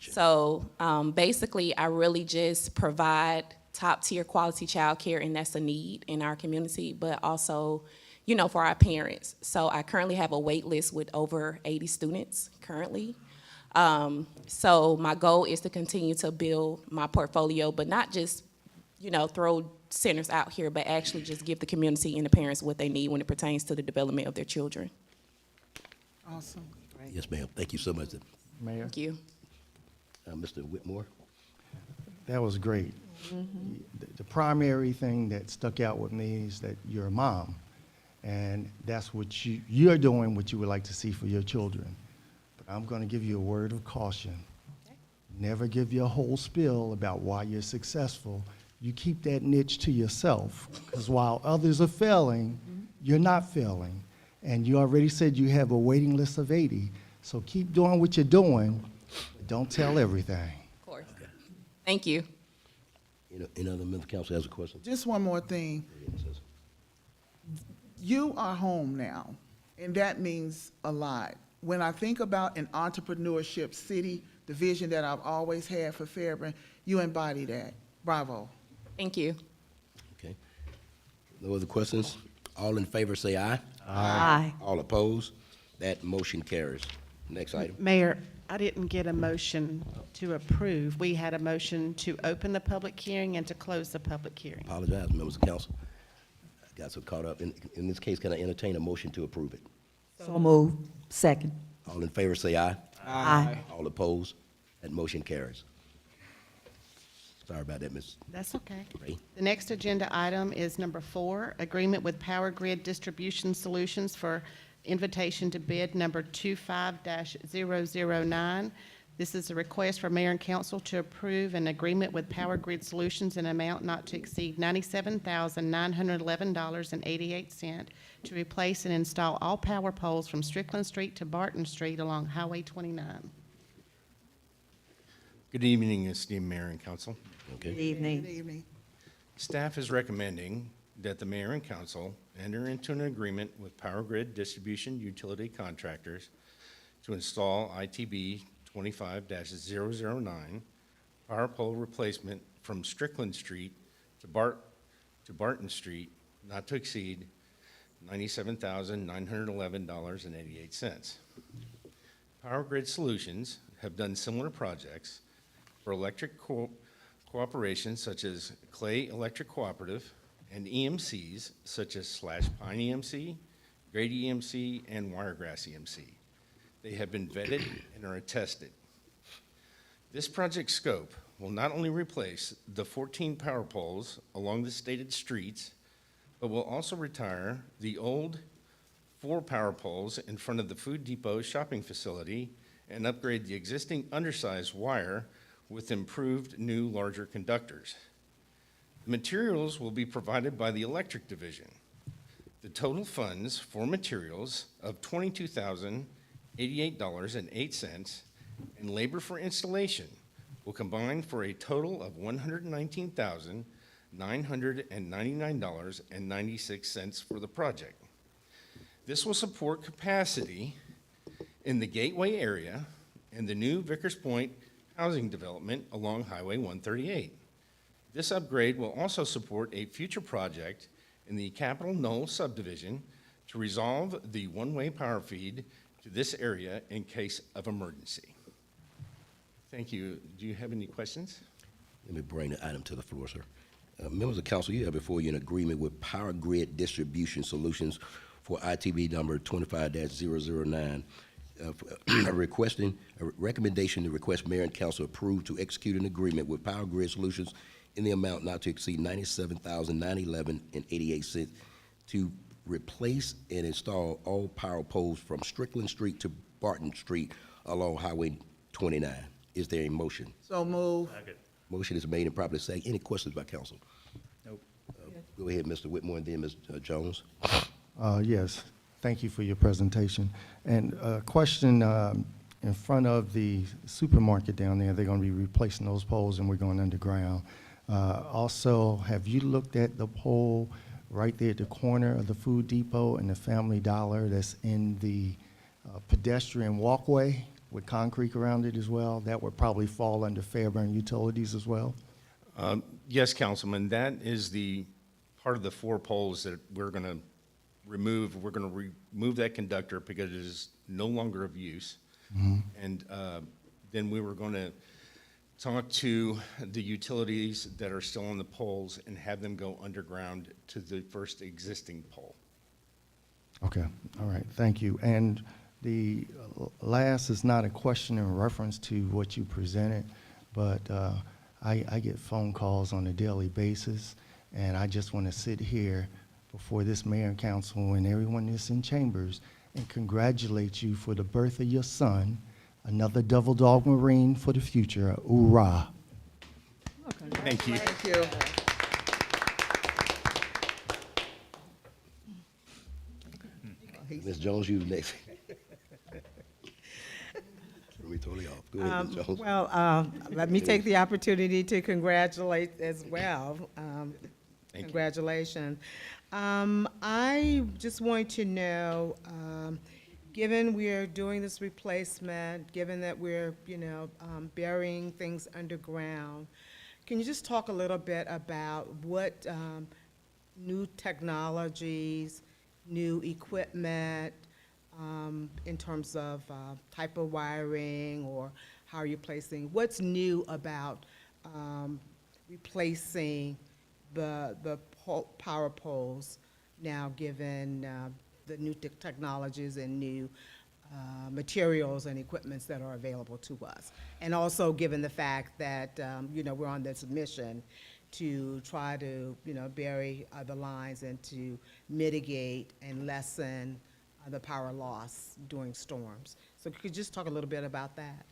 So basically, I really just provide top-tier quality child care, and that's a need in our community, but also, you know, for our parents. So I currently have a wait list with over 80 students currently. So my goal is to continue to build my portfolio, but not just, you know, throw centers out here, but actually just give the community and the parents what they need when it pertains to the development of their children. Awesome. Yes, ma'am. Thank you so much. Mayor, Thank you. Mr. Whitmore? that was great. The primary thing that stuck out with me is that you're a mom, and that's what you're doing what you would like to see for your children. But I'm going to give you a word of caution. Never give your whole spiel about why you're successful. You keep that niche to yourself, because while others are failing, you're not failing. And you already said you have a waiting list of 80, so keep doing what you're doing, but don't tell everything. Of course. Thank you. Any other member of council has a question? Just one more thing. You are home now, and that means a lot. When I think about an entrepreneurship city, the vision that I've always had for Fairburn, you embody that. Bravo. Thank you. Okay. No other questions? All in favor say aye. Aye. All opposed? That motion carries. Next item. Mayor, I didn't get a motion to approve. We had a motion to open the public hearing and to close the public hearing. Apologize, members of council. I got so caught up. In this case, can I entertain a motion to approve it? So moved. Second. All in favor say aye. Aye. All opposed? That motion carries. Sorry about that, Ms. That's okay. Ray. The next agenda item is number 4, agreement with Power Grid Distribution Solutions for invitation to bid number 25-009. This is a request for mayor and council to approve an agreement with Power Grid Solutions in amount not to exceed $97,911.88 to replace and install all power poles from Strickland Street to Barton Street along Highway 29. Good evening, esteemed mayor and council. Good Okay. evening. Good evening. Staff is recommending that the mayor and council enter into an agreement with Power Grid Distribution Utility Contractors to install ITB 25-009 power pole replacement from Strickland Street to Barton Street, not to exceed $97,911.88. Power Grid Solutions have done similar projects for electric cooperations such as Clay Electric Cooperative and EMCs such as Slash Pine EMC, Great EMC, and Wiregrass EMC. They have been vetted and are attested. This project scope will not only replace the 14 power poles along the stated streets, but will also retire the old 4 power poles in front of the Food Depot shopping facility and upgrade the existing undersized wire with improved new larger conductors. The materials will be provided by the electric division. The total funds for materials of $22,088.08 and labor for installation will combine for a total of $119,999.96 for the project. This will support capacity in the Gateway area and the new Vickers Point housing development along Highway 138. This upgrade will also support a future project in the Capitol Knoll subdivision to resolve the one-way power feed to this area in case of emergency. Thank you. Do you have any questions? Let me bring the item to the floor, sir. Members of council, you have before you an agreement with Power Grid Distribution Solutions for ITB number 25-009. A recommendation to request mayor and council approve to execute an agreement with Power Grid Solutions in the amount not to exceed $97,911.88 to replace and install all power poles from Strickland Street to Barton Street along Highway 29. Is there a motion? So move. Motion is made and properly seconded. Any questions by council? Nope. Go ahead, Mr. Whitmore, and then Ms. Jones. Yes, thank you for your presentation. And a question, in front of the supermarket down there, they're going to be replacing those poles and we're going underground. Also, have you looked at the pole right there at the corner of the Food Depot and the Family Dollar that's in the pedestrian walkway with concrete around it as well? That would probably fall under Fairburn Utilities as well? Yes, Councilman, that is the part of the 4 poles that we're going to remove. We're going to remove that conductor because it is no longer of use. And then we were going to talk to the utilities that are still on the poles and have them go underground to the first existing pole. Okay, all right, thank you. And the last is not a question in reference to what you presented, but I get phone calls on a daily basis, and I just want to sit here before this mayor and council and everyone that's in chambers and congratulate you for the birth of your son, another Devil Dog Marine for the future. Hoorah. Thank you. Thank you. Ms. Jones, you next. Threw me totally off. Go ahead, Ms. Jones. Well, let me take the opportunity to congratulate as well. Thank you. Congratulations. I just want to know, given we're doing this replacement, given that we're, burying things underground, can you just talk a little bit about what new technologies, new equipment, in terms of type of wiring or how you're placing, what's new about replacing the power poles now, given the new technologies and new materials and equipments that are available to us? And also given the fact that, we're on this mission to try to, bury the lines and to mitigate and lessen the power loss during storms. So could you just talk a little bit about that?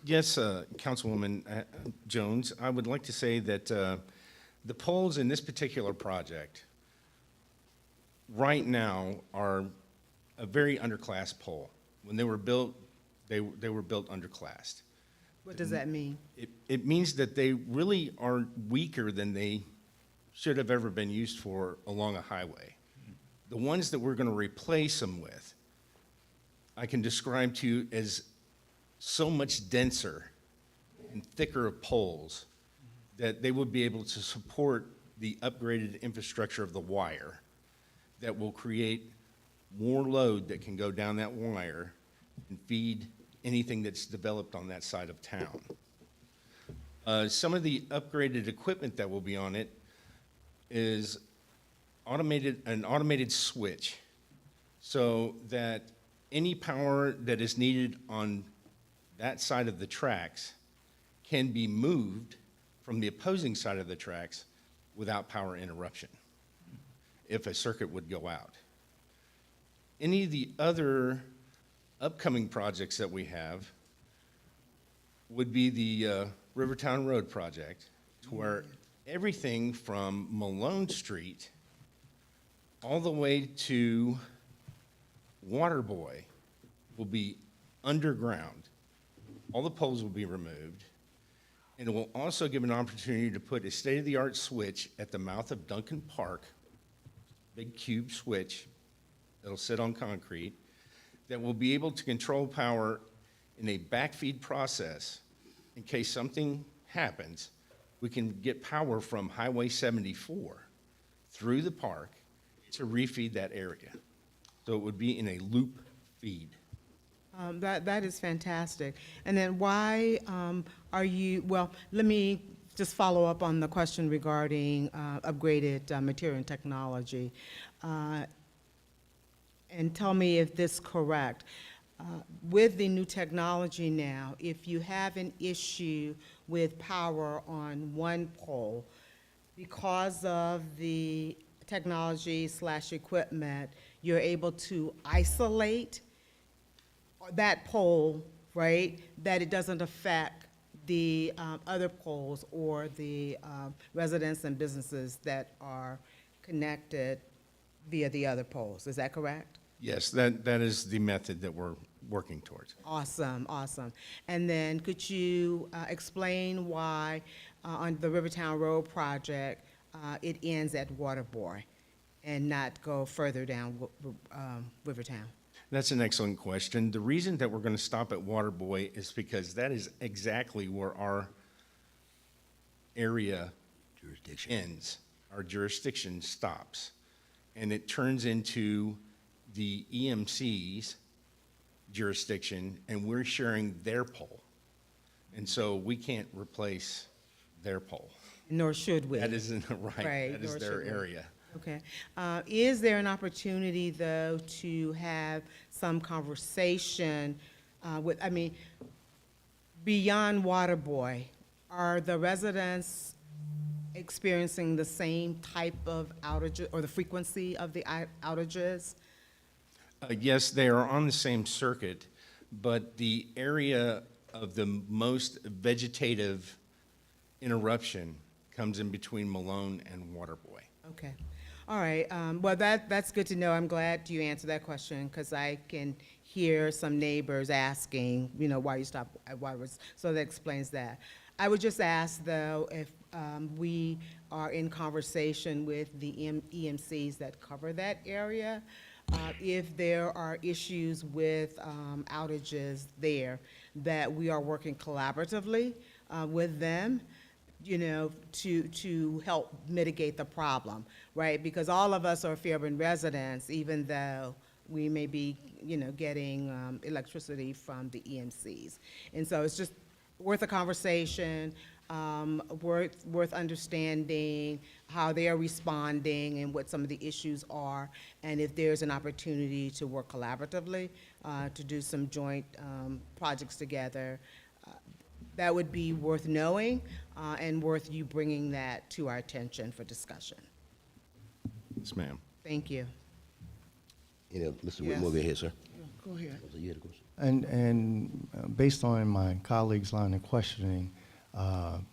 Yes, Councilwoman Jones, I would like to say that the poles in this particular project right now are a very underclass pole. When they were built, they were built underclassed. What does that mean? It means that they really are weaker than they should have ever been used for along a highway. The ones that we're going to replace them with, I can describe to you as so much denser and thicker of poles that they would be able to support the upgraded infrastructure of the wire that will create more load that can go down that wire and feed anything that's developed on that side of town. Some of the upgraded equipment that will be on it is an automated switch so that any power that is needed on that side of the tracks can be moved from the opposing side of the tracks without power interruption if a circuit would go out. Any of the other upcoming projects that we have would be the Rivertown Road project, to where everything from Malone Street all the way to Waterboy will be underground. All the poles will be removed, and it will also give an opportunity to put a state-of-the-art switch at the mouth of Duncan Park, big cube switch that'll sit on concrete, that will be able to control power in a backfeed process. In case something happens, we can get power from Highway 74 through the park to refeed that area. So it would be in a loop feed. That is fantastic. And then why are you, well, let me just follow up on the question regarding upgraded material and technology. And tell me if this is correct. With the new technology now, if you have an issue with power on one pole, because of the technology/equipment, you're able to isolate that pole, right? That it doesn't affect the other poles or the residents and businesses that are connected via the other poles. Is that correct? Yes, that is the method that we're working towards. Awesome, awesome. And then could you explain why on the Rivertown Road project, it ends at Waterboy and not go further down Rivertown? That's an excellent question. The reason that we're going to stop at Waterboy is because that is exactly where our area Jurisdiction. ends. Our jurisdiction stops. And it turns into the EMC's jurisdiction, and we're sharing their pole. And so we can't replace their pole. Nor should we. That isn't right. Right, That is nor their should we. area. Okay. Is there an opportunity, though, to have some conversation beyond Waterboy? Are the residents experiencing the same type of outage or the frequency of the outages? Yes, they are on the same circuit, but the area of the most vegetative interruption comes in between Malone and Waterboy. Okay. All right. Well, that's good to know. I'm glad you answered that question because I can hear some neighbors asking, why you stopped at Waterboy. So that explains that. I would just ask, though, if we are in conversation with the EMCs that cover that area, if there are issues with outages there, that we are working collaboratively with them, to help mitigate the problem, right? Because all of us are Fairburn residents, even though we may be, getting electricity from the EMCs. And so it's just worth a conversation, worth understanding how they are responding and what some of the issues are, and if there's an opportunity to work collaboratively, to do some joint projects together. That would be worth knowing and worth you bringing that to our attention for discussion. Yes, ma'am. Thank you. Mr. Whitmore, go ahead, sir. Go ahead. You had a question? And based on my colleague's line of questioning, I'm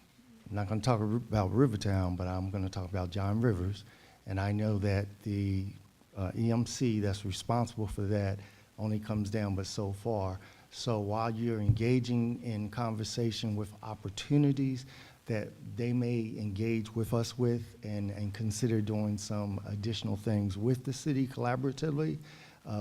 not going to talk about Rivertown, but I'm going to talk about John Rivers. And I know that the EMC that's responsible for that only comes down but so far. So while you're engaging in conversation with opportunities that they may engage with us with and consider doing some additional things with the city collaboratively,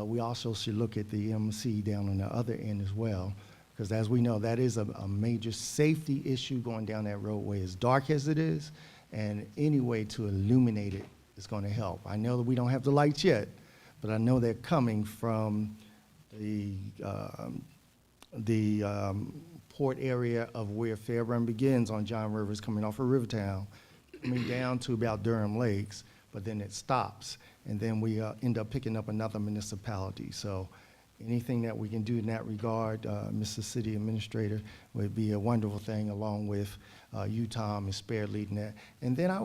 we also should look at the EMC down on the other end as well. Because as we know, that is a major safety issue going down that roadway, as dark as it is, and any way to illuminate it is going to help. I know that we don't have the lights yet, but I know they're coming from the port area of where Fairburn begins on John Rivers, coming off of Rivertown, coming down to about Durham Lakes, but then it stops, and then we end up picking up another municipality. So anything that we can do in that regard, Mr. City Administrator, would be a wonderful thing, along with you, Tom, and Spare leading that. And then I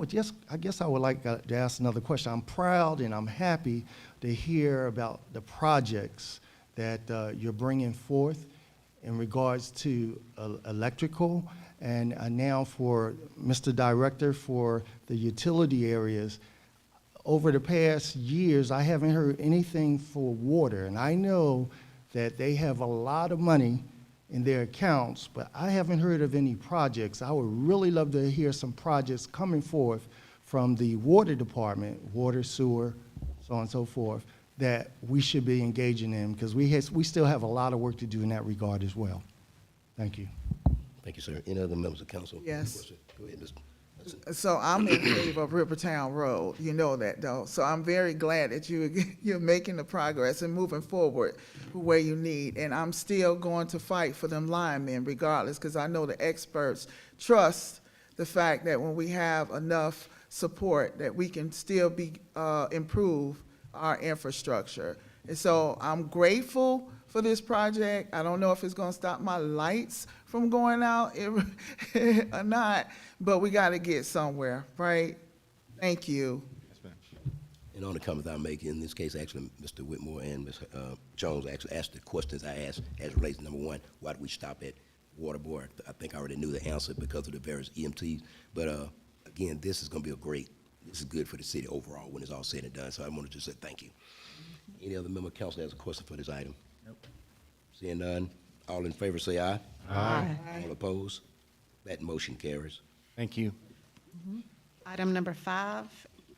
guess I would like to ask another question. I'm proud and I'm happy to hear about the projects that you're bringing forth in regards to electrical, and now for Mr. Director for the utility areas. Over the past years, I haven't heard anything for water, and I know that they have a lot of money in their accounts, but I haven't heard of any projects. I would really love to hear some projects coming forth from the water department, water, sewer, so on and so forth, that we should be engaging in, because we still have a lot of work to do in that regard as well. Thank you. Thank you, sir. Any other members of council? Yes. Go ahead, Mr. Hudson. So I'm in favor of Rivertown Road, you know that, though. So I'm very glad that you're making the progress and moving forward where you need. And I'm still going to fight for them linemen regardless, because I know the experts trust the fact that when we have enough support, that we can still improve our infrastructure. And so I'm grateful for this project. I don't know if it's going to stop my lights from going out or not, but we got to get somewhere, right? Thank you. Yes, ma'am. And on the comments I make, in this case, actually, Mr. Whitmore and Ms. Jones actually asked the questions I asked as relates to, number one, why do we stop at Waterboy? I think I already knew the answer because of the various EMTs. But again, this is going to be this is good for the city overall when it's all said and done. So I want to just say thank you. Any other member of council has a question for this item? Nope. Seeing none, all in favor say aye. Aye. All opposed? That motion carries. Thank you. Item number 5,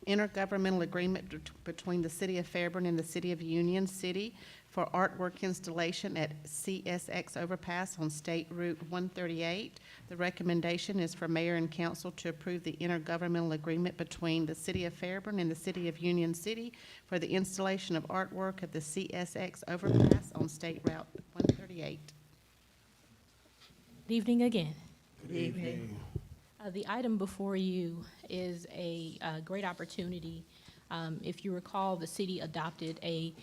intergovernmental agreement between the City of Fairburn and the City of Union City for artwork installation at CSX Overpass on State Route 138. The recommendation is for mayor and council to approve the intergovernmental agreement between the City of Fairburn and the City of Union City for the installation of artwork at the CSX Overpass on State Route 138. Good evening again. The item before you is a great opportunity. If you recall, the city adopted a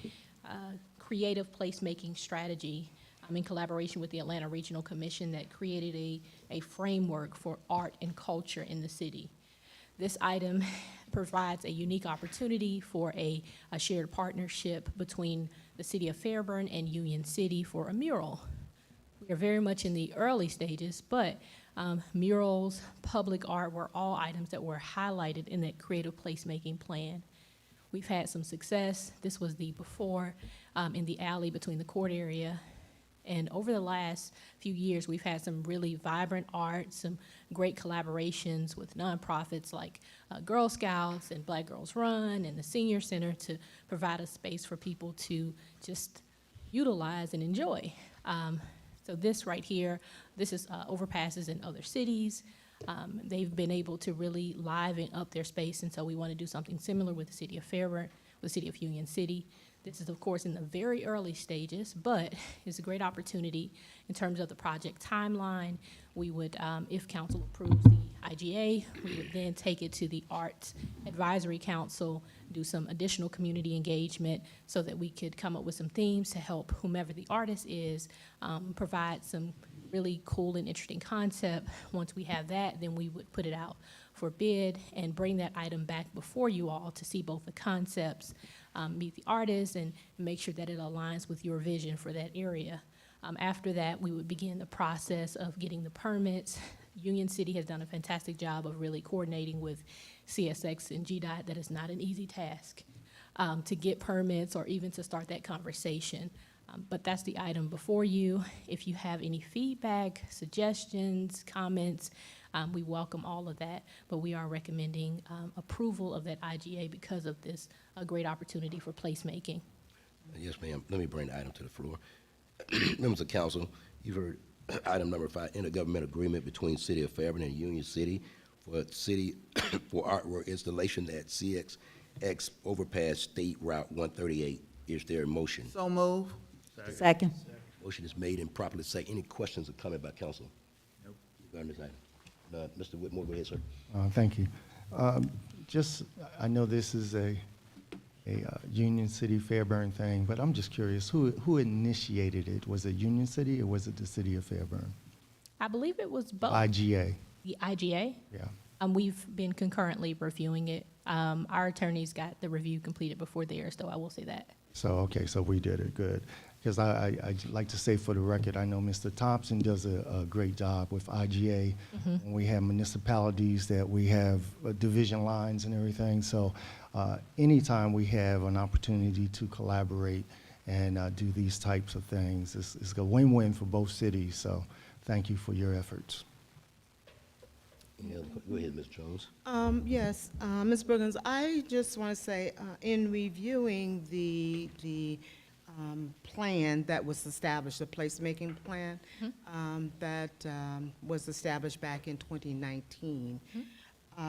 creative placemaking strategy in collaboration with the Atlanta Regional Commission that created a framework for art and culture in the city. This item provides a unique opportunity for a shared partnership between the City of Fairburn and Union City for a mural. We are very much in the early stages, but murals, public art were all items that were highlighted in that creative placemaking plan. We've had some success. This was the before in the alley between the court area. And over the last few years, we've had some really vibrant art, some great collaborations with nonprofits like Girl Scouts and Black Girls Run and the Senior Center to provide a space for people to just utilize and enjoy. So this right here, this is overpasses in other cities. They've been able to really liven up their space, and so we want to do something similar with the City of Fairburn, with the City of Union City. This is, of course, in the very early stages, but it's a great opportunity in terms of the project timeline. We would, if council approves the IGA, we would then take it to the Arts Advisory Council, do some additional community engagement so that we could come up with some themes to help whomever the artist is, provide some really cool and interesting concept. Once we have that, then we would put it out for bid and bring that item back before you all to see both the concepts, meet the artists, and make sure that it aligns with your vision for that area. After that, we would begin the process of getting the permits. Union City has done a fantastic job of really coordinating with CSX and GDOT. That is not an easy task to get permits or even to start that conversation. But that's the item before you. If you have any feedback, suggestions, comments, we welcome all of that. But we are recommending approval of that IGA because of this great opportunity for placemaking. Yes, ma'am. Let me bring the item to the floor. Members of council, you've heard item number 5, intergovernmental agreement between City of Fairburn and Union City for artwork installation at CSX Overpass State Route 138. Is there a motion? So move. Second. Motion is made and properly second. Any questions or comment by council? Nope. Regarding this item? Mr. Whitmore, go ahead, sir. Thank you. I know this is a Union City Fairburn thing, but I'm just curious, who initiated it? Was it Union City or was it the City of Fairburn? I believe it was both. IGA, The IGA? yeah. We've been concurrently reviewing it. Our attorneys got the review completed before theirs, though I will say that. So, okay, so we did it, good. Because I'd like to say for the record, I know Mr. Thompson does a great job with IGA. And we have municipalities that we have division lines and everything. So anytime we have an opportunity to collaborate and do these types of things, it's a win-win for both cities. So thank you for your efforts. Yeah, go ahead, Ms. Jones. Yes, Ms. Bergens, I just want to say, in reviewing the plan that was established, the placemaking plan that was established back in 2019,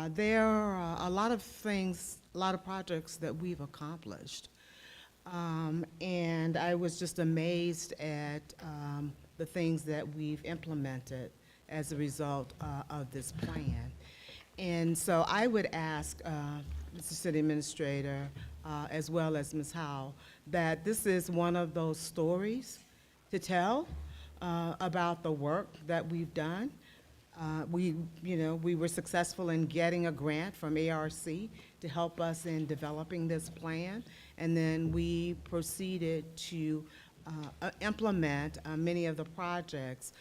there are a lot of things, a lot of projects that we've accomplished. And I was just amazed at the things that we've implemented as a result of this plan. And so I would ask Mr. City Administrator, as well as Ms. Howell, that this is one of those stories to tell about the work that we've done. We were successful in getting a grant from ARC to help us in developing this plan, and then we proceeded to implement many of the projects,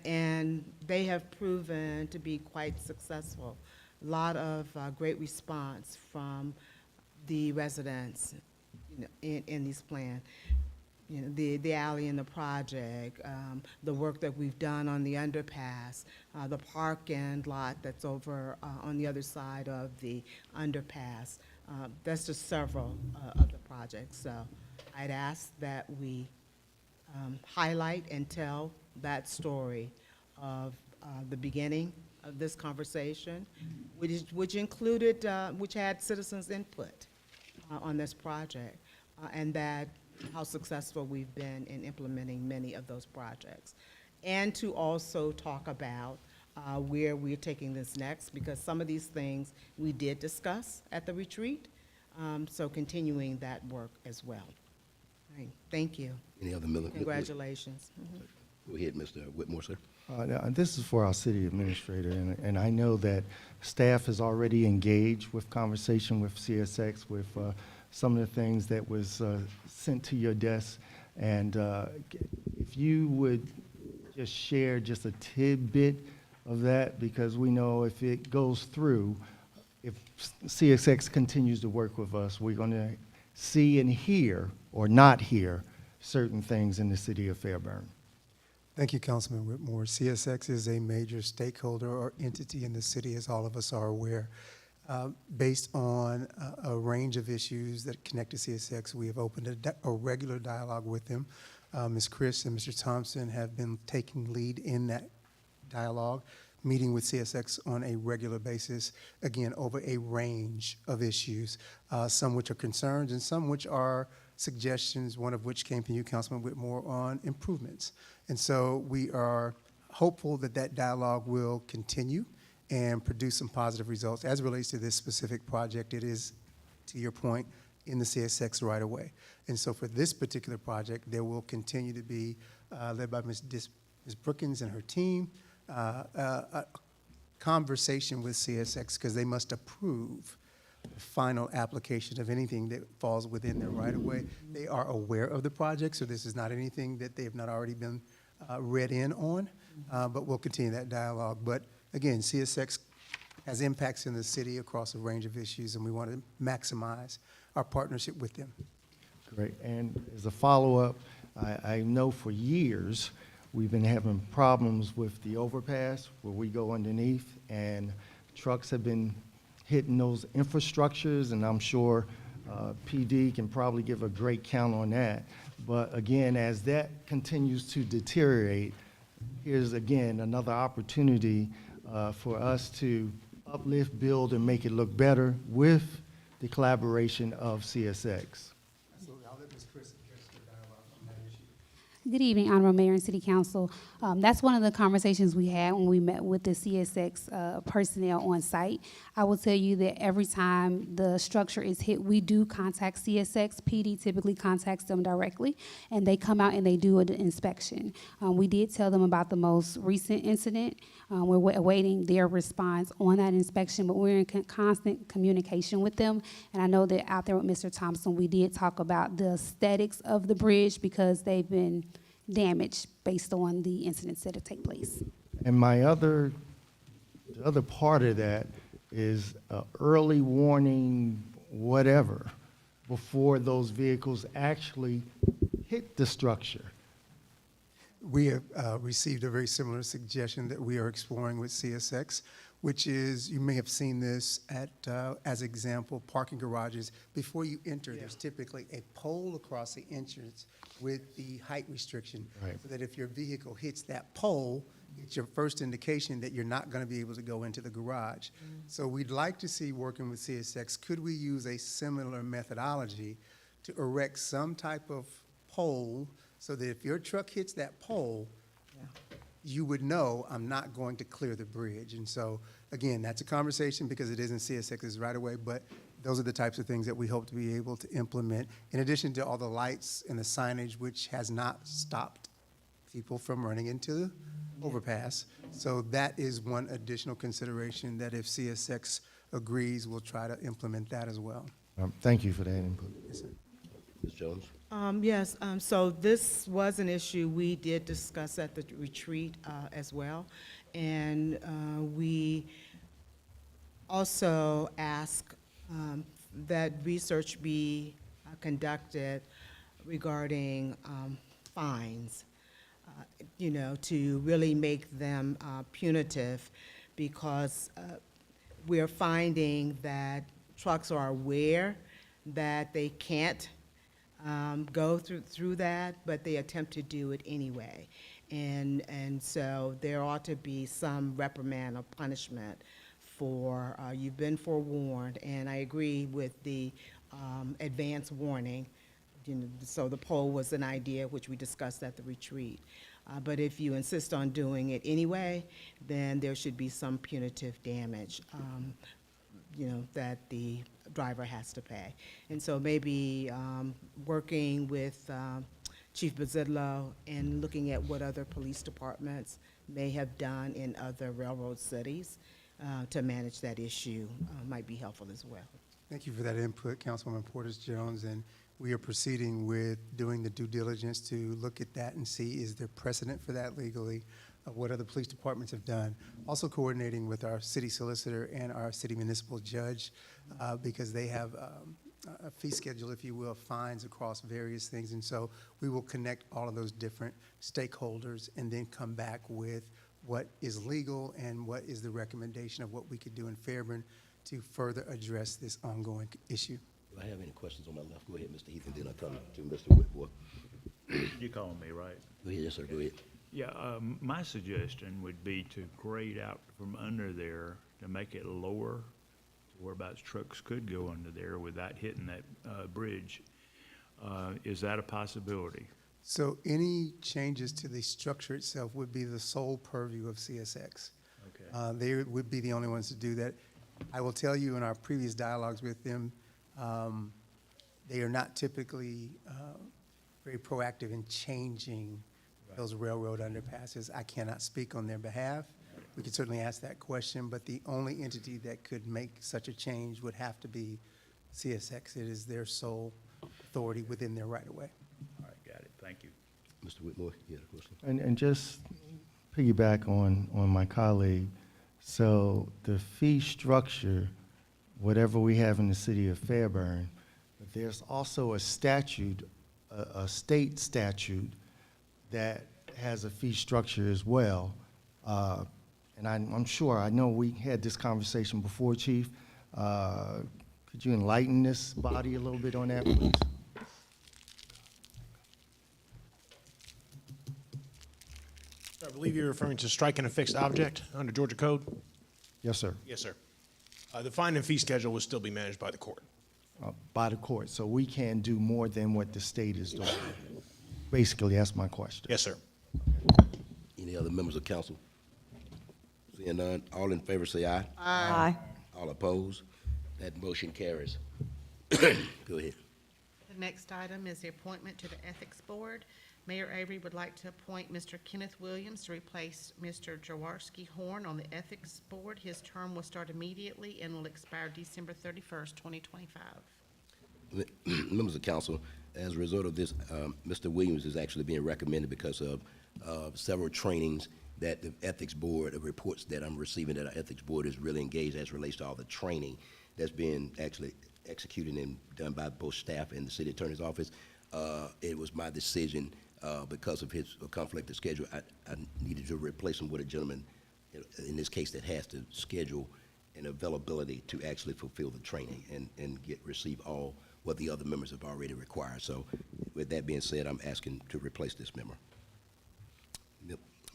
and they have proven to be quite successful. A lot of great response from the residents in this plan. you know, the alley and the project, the work that we've done on the underpass, the park and lot that's over on the other side of the underpass. That's just several of the projects. So I'd ask that we highlight and tell that story of the beginning of this conversation, which included, which had citizens' input on this project, and that how successful we've been in implementing many of those projects. And to also talk about where we're taking this next, because some of these things we did discuss at the retreat, so continuing that work as well. All right, thank you. Any other military? Congratulations. Go ahead, Mr. Whitmore, sir. Now, this is for our city administrator, and I know that staff is already engaged with conversation with CSX, with some of the things that was sent to your desk. And if you would just share just a tidbit of that, because we know if it goes through, if CSX continues to work with us, we're going to see and hear, or not hear, certain things in the city of Fairburn. Thank you, Councilman Whitmore. CSX is a major stakeholder or entity in the city, as all of us are aware. Based on a range of issues that connect to CSX, we have opened a regular dialogue with them. Ms. Chris and Mr. Thompson have been taking lead in that dialogue, meeting with CSX on a regular basis, again, over a range of issues, some which are concerns and some which are suggestions, one of which came from you, Councilman Whitmore, on improvements. And so we are hopeful that that dialogue will continue and produce some positive results. As it relates to this specific project, it is, to your point, in the CSX right away. And so for this particular project, there will continue to be, led by Ms. Brookins and her team, a conversation with CSX, because they must approve the final application of anything that falls within their right-of-way. They are aware of the project, so this is not anything that they have not already been read in on, but we'll continue that dialogue. But again, CSX has impacts in the city across a range of issues, and we want to maximize our partnership with them. Great. And as a follow-up, I know for years we've been having problems with the overpass where we go underneath, and trucks have been hitting those infrastructures, and I'm sure PD can probably give a great count on that. But again, as that continues to deteriorate, here's again another opportunity for us to uplift, build, and make it look better with the collaboration of CSX. Absolutely. I'll let Ms. Chris address the dialogue on that issue. Good evening, Honorable Mayor and City Council. That's one of the conversations we had when we met with the CSX personnel on site. I will tell you that every time the structure is hit, we do contact CSX. PD typically contacts them directly, and they come out and they do an inspection. We did tell them about the most recent incident. We're awaiting their response on that inspection, but we're in constant communication with them. And I know that out there with Mr. Thompson, we did talk about the aesthetics of the bridge because they've been damaged based on the incidents that have taken place. And the other part of that is early warning, whatever, before those vehicles actually hit the structure. We have received a very similar suggestion that we are exploring with CSX, which is, you may have seen this at, as example, parking garages. Before you enter, there's typically a pole across the entrance with the height restriction. Right. So that if your vehicle hits that pole, it's your first indication that you're not going to be able to go into the garage. So we'd like to see, working with CSX, could we use a similar methodology to erect some type of pole so that if your truck hits that pole, you would know I'm not going to clear the bridge. And so, again, that's a conversation because it isn't CSX's right away, but those are the types of things that we hope to be able to implement, in addition to all the lights and the signage, which has not stopped people from running into the overpass. So that is one additional consideration that if CSX agrees, we'll try to implement that as well. Thank you for that input. Yes, sir. Ms. Jones? Yes, so this was an issue we did discuss at the retreat as well. And we also asked that research be conducted regarding fines, to really make them punitive, because we're finding that trucks are aware that they can't go through that, but they attempt to do it anyway. And so there ought to be some reprimand or punishment for, you've been forewarned, and I agree with the advance warning. So the poll was an idea which we discussed at the retreat. But if you insist on doing it anyway, then there should be some punitive damage, that the driver has to pay. And so maybe working with Chief Bazidlo and looking at what other police departments may have done in other railroad cities to manage that issue might be helpful as well. Thank you for that input, Councilwoman Portis Jones, and we are proceeding with doing the due diligence to look at that and see is there precedent for that legally, what other police departments have done. Also coordinating with our city solicitor and our city municipal judge because they have a fee schedule, if you will, fines across various things. And so we will connect all of those different stakeholders and then come back with what is legal and what is the recommendation of what we could do in Fairburn to further address this ongoing issue. Do I have any questions on my left? Go ahead, Mr. Heath, and then I come to Mr. Whitmore. You calling me, right? Go ahead, yes, sir, go ahead. Yeah, my suggestion would be to grade out from under there to make it lower, to whereabouts trucks could go under there without hitting that bridge. Is that a possibility? So any changes to the structure itself would be the sole purview of CSX. Okay. They would be the only ones to do that. I will tell you in our previous dialogues with them, they are not typically very proactive in changing those railroad underpasses. I cannot speak on their behalf. We could certainly ask that question, but the only entity that could make such a change would have to be CSX. It is their sole authority within their right-of-way. All right, got it. Thank you. Mr. Whitmore, you had a question? And just piggyback on my colleague, so the fee structure, whatever we have in the city of Fairburn, but there's also a statute, a state statute that has a fee structure as well. And I'm sure, I know we had this conversation before, Chief. Could you enlighten this body a little bit on that, please? I believe you're referring to striking a fixed object under Georgia code? Yes, sir. Yes, sir. The fine and fee schedule will still be managed by the court. By the court, so we can do more than what the state is doing. Basically, that's my question. Yes, sir. Any other members of council? Seeing none, all in favor say aye. Aye. All opposed? That motion carries. Go ahead. The next item is the appointment to the Ethics Board. Mayor Avery would like to appoint Mr. Kenneth Williams to replace Mr. Jaworski Horn on the Ethics Board. His term will start immediately and will expire December 31st, 2025. Members of council, as a result of this, Mr. Williams is actually being recommended because of several trainings that the Ethics Board, of reports that I'm receiving that our Ethics Board is really engaged as relates to all the training that's being actually executed and done by both staff and the city attorney's office. It was my decision, because of his conflict of schedule, I needed to replace him with a gentleman, in this case, that has the schedule and availability to actually fulfill the training and receive all what the other members have already required. So with that being said, I'm asking to replace this member.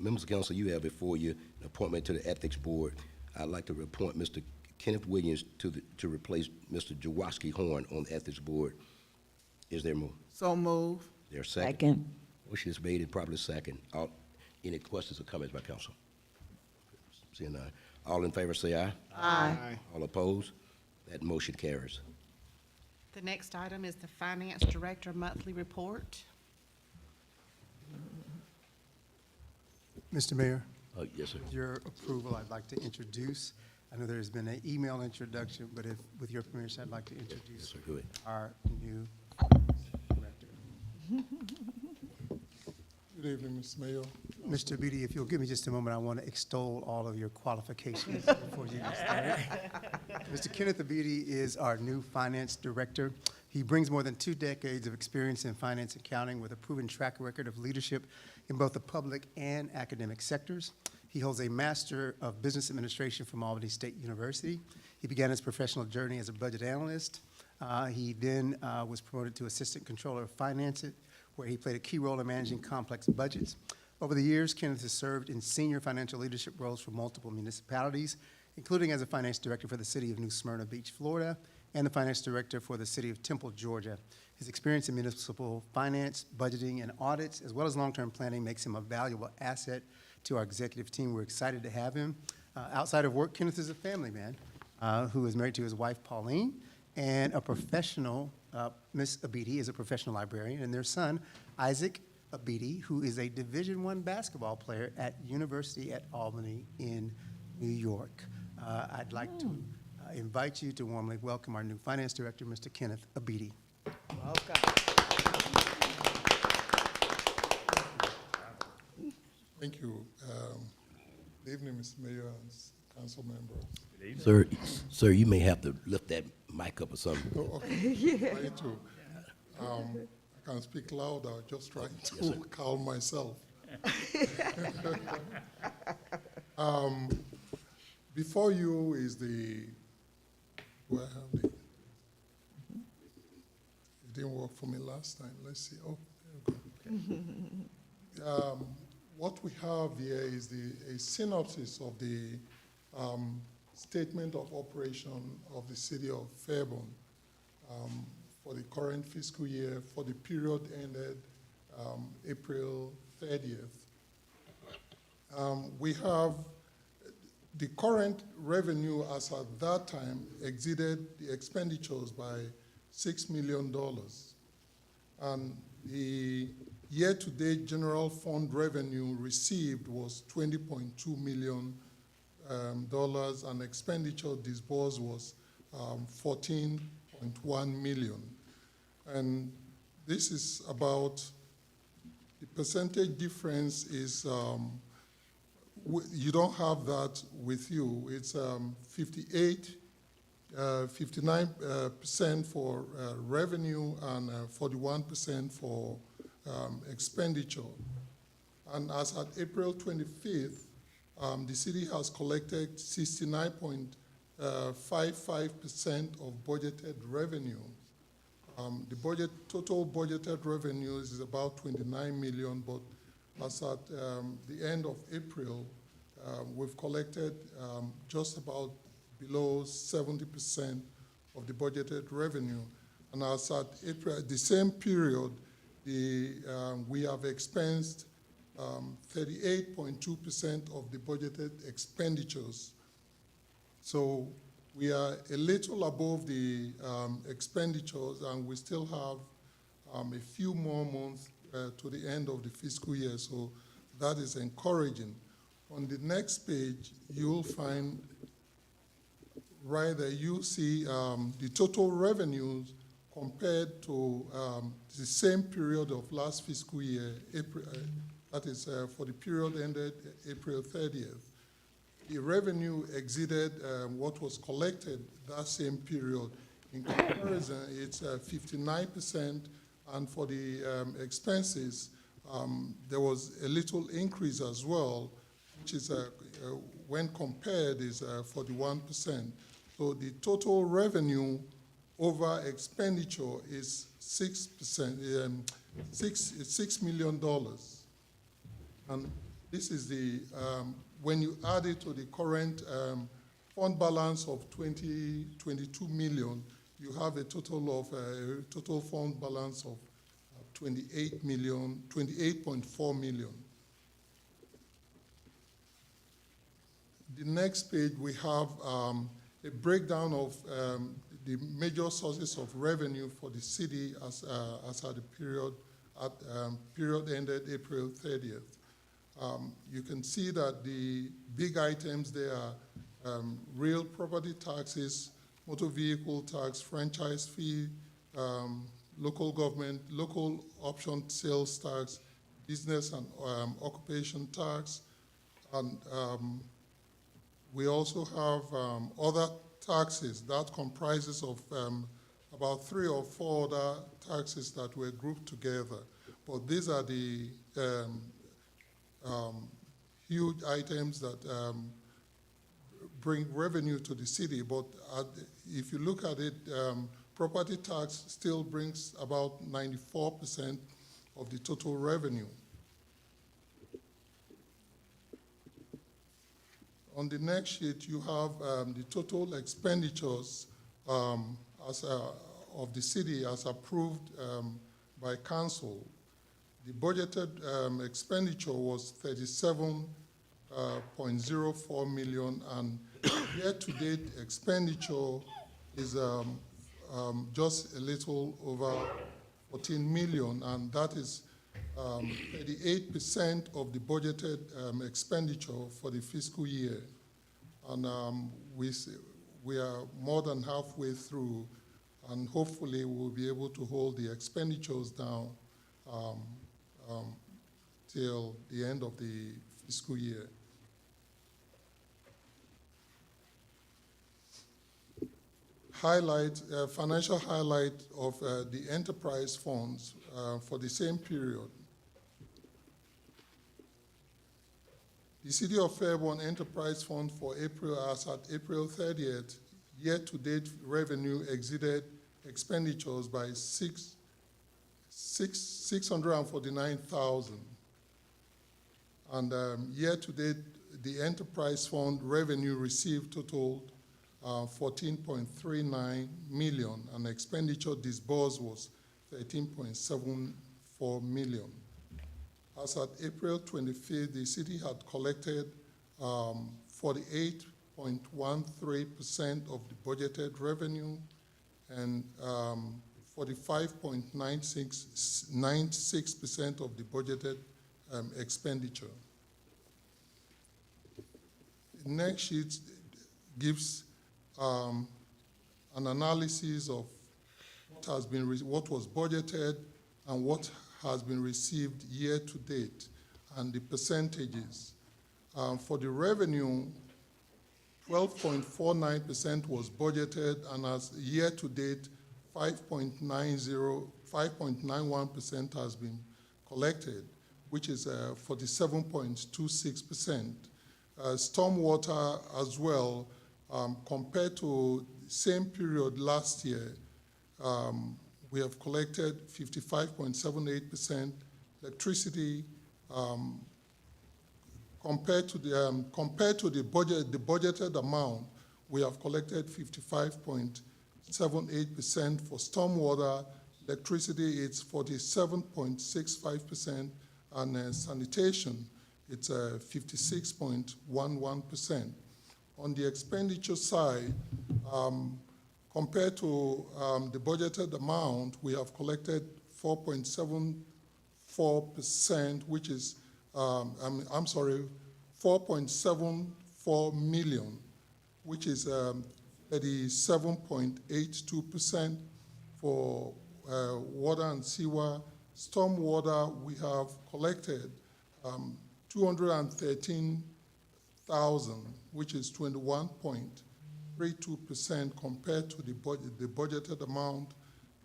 Members of council, you have before you an appointment to the Ethics Board. I'd like to appoint Mr. Kenneth Williams to replace Mr. Jaworski Horn on the Ethics Board. Is there more? So move. Is there a second? Second. Motion is made and properly second. Any questions or comments by council? Seeing none. All in favor say aye. Aye. All opposed? That motion carries. The next item is the Finance Director Monthly Report. Mr. Mayor? Yes, sir. With your approval, I'd like to introduce, I know there's been an email introduction, but with your permission, I'd like to introduce Yes, sir. Go ahead. our new director. Good evening, Mr. Mayor. Mr. Beatty, if you'll give me just a moment, I want to extol all of your qualifications before you get started. Mr. Kenneth Beatty is our new finance director. He brings more than 2 decades of experience in finance and accounting with a proven track record of leadership in both the public and academic sectors. He holds a Master of Business Administration from Albany State University. He began his professional journey as a budget analyst. He then was promoted to Assistant Controller of Finance, where he played a key role in managing complex budgets. Over the years, Kenneth has served in senior financial leadership roles for multiple municipalities, including as a finance director for the city of New Smyrna Beach, Florida, and the finance director for the city of Temple, Georgia. His experience in municipal finance, budgeting, and audits, as well as long-term planning, makes him a valuable asset to our executive team. We're excited to have him. Outside of work, Kenneth is a family man who is married to his wife, Pauline, and a professional. Miss Abidi is a professional librarian, and their son, Isaac Abidi, who is a Division I basketball player at University at Albany in New York. I'd like to invite you to warmly welcome our new finance director, Mr. Kenneth Abidi. Welcome. Thank you. Good evening, Mr. Mayor and council members. Sir, you may have to lift that mic up or something. Oh, okay. Try to. I can speak louder, just trying to calm myself. Before you is the, do I have the, it didn't work for me last time. Let's see. Oh, there we go. What we have here is a synopsis of the statement of operation of the city of Fairburn for the current fiscal year for the period ended April 30th. We have the current revenue as at that time exceeded the expenditures by $6 million. And the year-to-date general fund revenue received was $20.2 million, and expenditure disbursed was $14.1 million. And this is about, the percentage difference is, you don't have that with you. It's 59% for revenue and 41% for expenditure. And as at April 25th, the city has collected 69.55% of budgeted revenue. The total budgeted revenues is about 29 million, but as at the end of April, we've collected just about below 70% of the budgeted revenue. And as at April, the same period, we have expensed 38.2% of the budgeted expenditures. So we are a little above the expenditures, and we still have a few more months to the end of the fiscal year, so that is encouraging. On the next page, you'll find right there, you'll see the total revenues compared to the same period of last fiscal year, April, that is for the period ended April 30th. The revenue exceeded what was collected that same period. In comparison, it's 59%, and for the expenses, there was a little increase as well, which is, when compared, is 41%. So the total revenue over expenditure is 6%, $6 million. And this is the, when you add it to the current fund balance of 22 million, you have a total of total fund balance of 28.4 million. The next page, we have a breakdown of the major sources of revenue for the city as at the period ended April 30th. You can see that the big items there are real property taxes, motor vehicle tax, franchise fee, local government, local option sales tax, business and occupation tax, and we also have other taxes that comprises of about 3 or 4 other taxes that were grouped together. But these are the huge items that bring revenue to the city. But if you look at it, property tax still brings about 94% of the total revenue. On the next sheet, you have the total expenditures of the city as approved by council. The budgeted expenditure was 37.04 million, and year-to-date expenditure is just a little over 14 million, and that is 38% of the budgeted expenditure for the fiscal year. And we are more than halfway through, and hopefully we'll be able to hold the expenditures down till the end of the fiscal year. Financial highlight of the enterprise funds for the same period. The City of Fairburn Enterprise Fund for April, as at April 30th, year-to-date revenue exceeded expenditures by 649,000. And year-to-date, the enterprise fund revenue received totaled 14.39 million, and expenditure disbursed was 13.74 million. As at April 25th, the city had collected 48.13% of the budgeted revenue and 45.96% of the budgeted expenditure. The next sheet gives an analysis of what was budgeted and what has been received year to date, and the percentages. For the revenue, 12.49% was budgeted, and as year to date, 5.91% has been collected, which is 47.26%. Stormwater as well, compared to the same period last year, we have collected 55.78%. Electricity, compared to the budgeted amount, we have collected 55.78%. For stormwater, electricity, it's 47.65%, and sanitation, it's 56.11%. On the expenditure side, compared to the budgeted amount, we have collected 4.74%, which is, 4.74 million, which is 37.82%. For water and sewer. Stormwater, we have collected 213,000, which is 21.32% compared to the budgeted amount.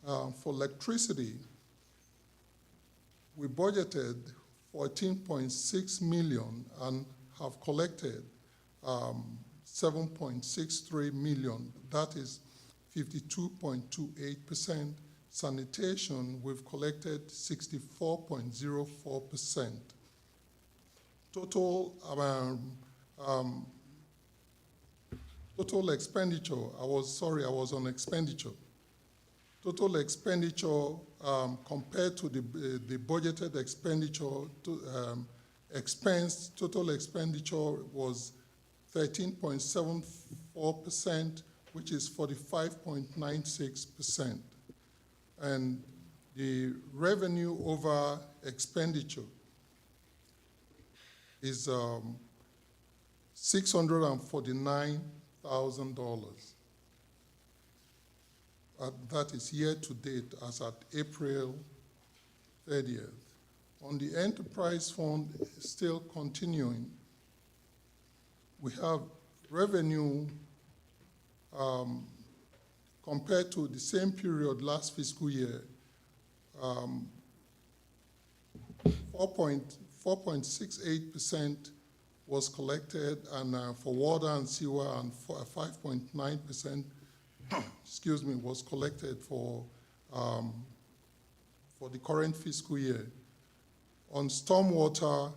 For electricity, we budgeted 14.6 million and have collected 7.63 million. That is 52.28%. Sanitation, we've collected 64.04%. Total expenditure, I was on expenditure. Total expenditure compared to the budgeted expenditure, total expenditure was 13.74%, which is 45.96%. And the revenue over expenditure is $649,000. That is year to date as at April 30th. On the enterprise fund, still continuing, we have revenue compared to the same period last fiscal year, 4.68% was collected, and for water and sewer, and 5.9%, excuse me, was collected for the current fiscal year. On stormwater,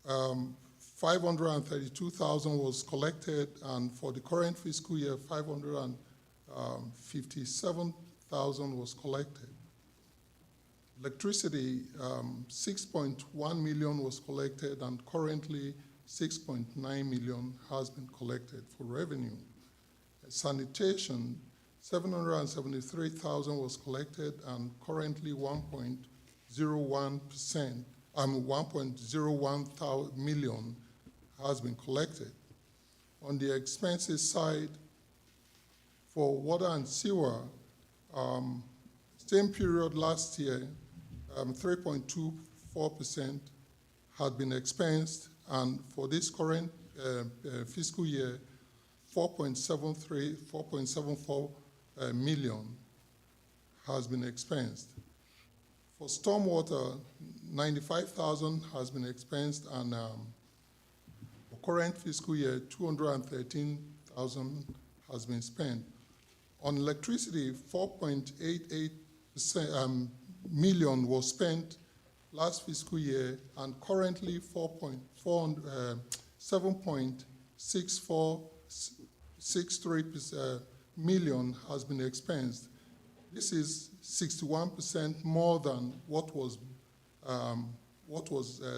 532,000 was collected, and for the current fiscal year, 557,000 was collected. Electricity, 6.1 million was collected, and currently 6.9 million has been collected for revenue. Sanitation, 773,000 was collected, and currently 1.01 million has been collected. On the expenses side, for water and sewer, same period last year, 3.24% had been expensed, and for this current fiscal year, 4.74 million has been expensed. For stormwater, 95,000 has been expensed, and for current fiscal year, 213,000 has been spent. On electricity, 4.88 million was spent last fiscal year, and currently 7.6463 million has been expensed. This is 61% more than what was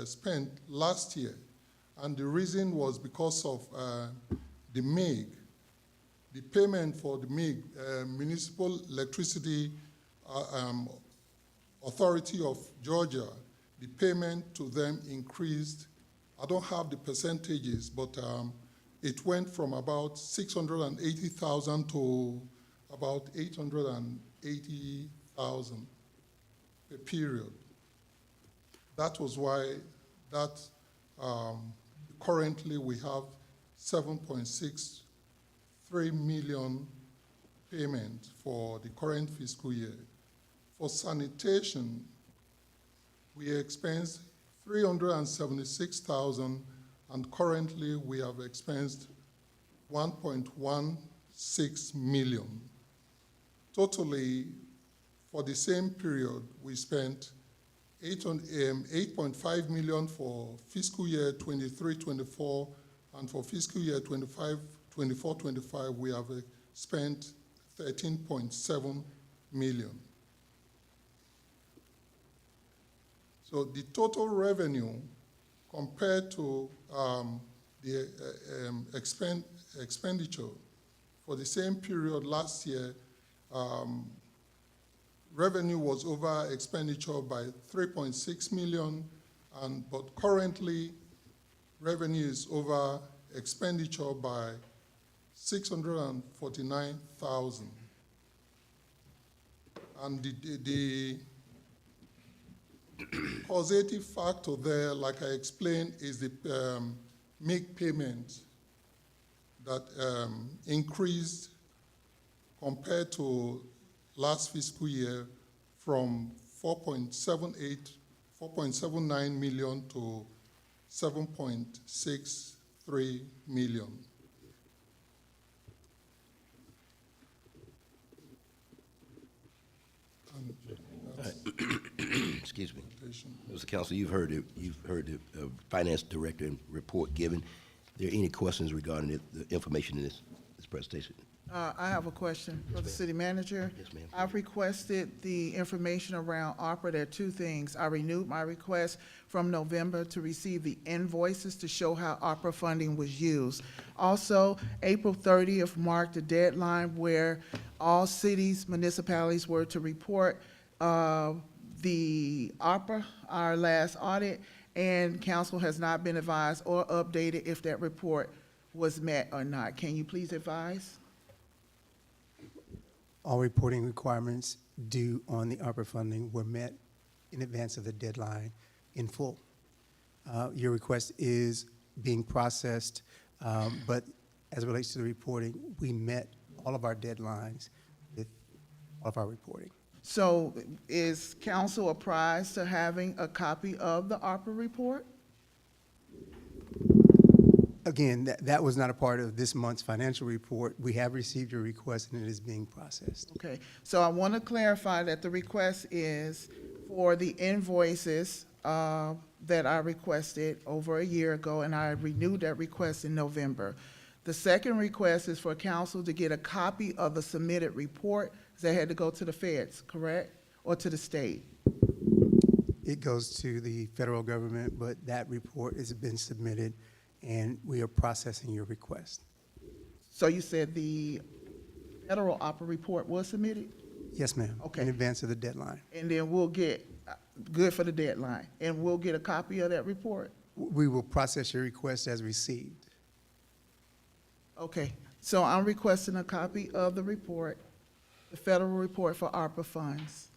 spent last year, and the reason was because of the MIG. The payment for the MIG, Municipal Electricity Authority of Georgia, the payment to them increased. I don't have the percentages, but it went from about 680,000 to about 880,000 per period. That was why currently we have 7.63 million payment for the current fiscal year. For sanitation, we expense 376,000, and currently we have expensed 1.16 million. Totally, for the same period, we spent 8.5 million for fiscal year 23-24, and for fiscal year 24-25, we have spent 13.7 million. So the total revenue compared to the expenditure for the same period last year, revenue was over expenditure by 3.6 million, but currently revenue is over expenditure by 649,000. And the causative factor there, like I explained, is the MIG payment that increased compared to last fiscal year from 4.79 million to 7.63 million. Excuse me. Mr. Council, you've heard the finance director report given. Are there any questions regarding the information in this presentation? I have a question for the city manager. Yes, ma'am. I've requested the information around ARPA. There are two things. I renewed my request from November to receive the invoices to show how ARPA funding was used. Also, April 30th marked the deadline where all cities, municipalities were to report the ARPA, our last audit, and council has not been advised or updated if that report was met or not. Can you please advise? All reporting requirements due on the ARPA funding were met in advance of the deadline in full. Your request is being processed, but as it relates to the reporting, we met all of our deadlines of our reporting. So is council apprised to having a copy of the ARPA report? Again, that was not a part of this month's financial report. We have received your request and it is being processed. Okay, so I want to clarify that the request is for the invoices that I requested over a year ago, and I renewed that request in November. The second request is for council to get a copy of the submitted report, because they had to go to the feds, correct? Or to the state? It goes to the federal government, but that report has been submitted and we are processing your request. So you said the federal ARPA report was submitted? Yes, ma'am. Okay. In advance of the deadline. And then we'll get, good for the deadline, and we'll get a copy of that report? We will process your request as received. Okay, so I'm requesting a copy of the report, the federal report for ARPA funds.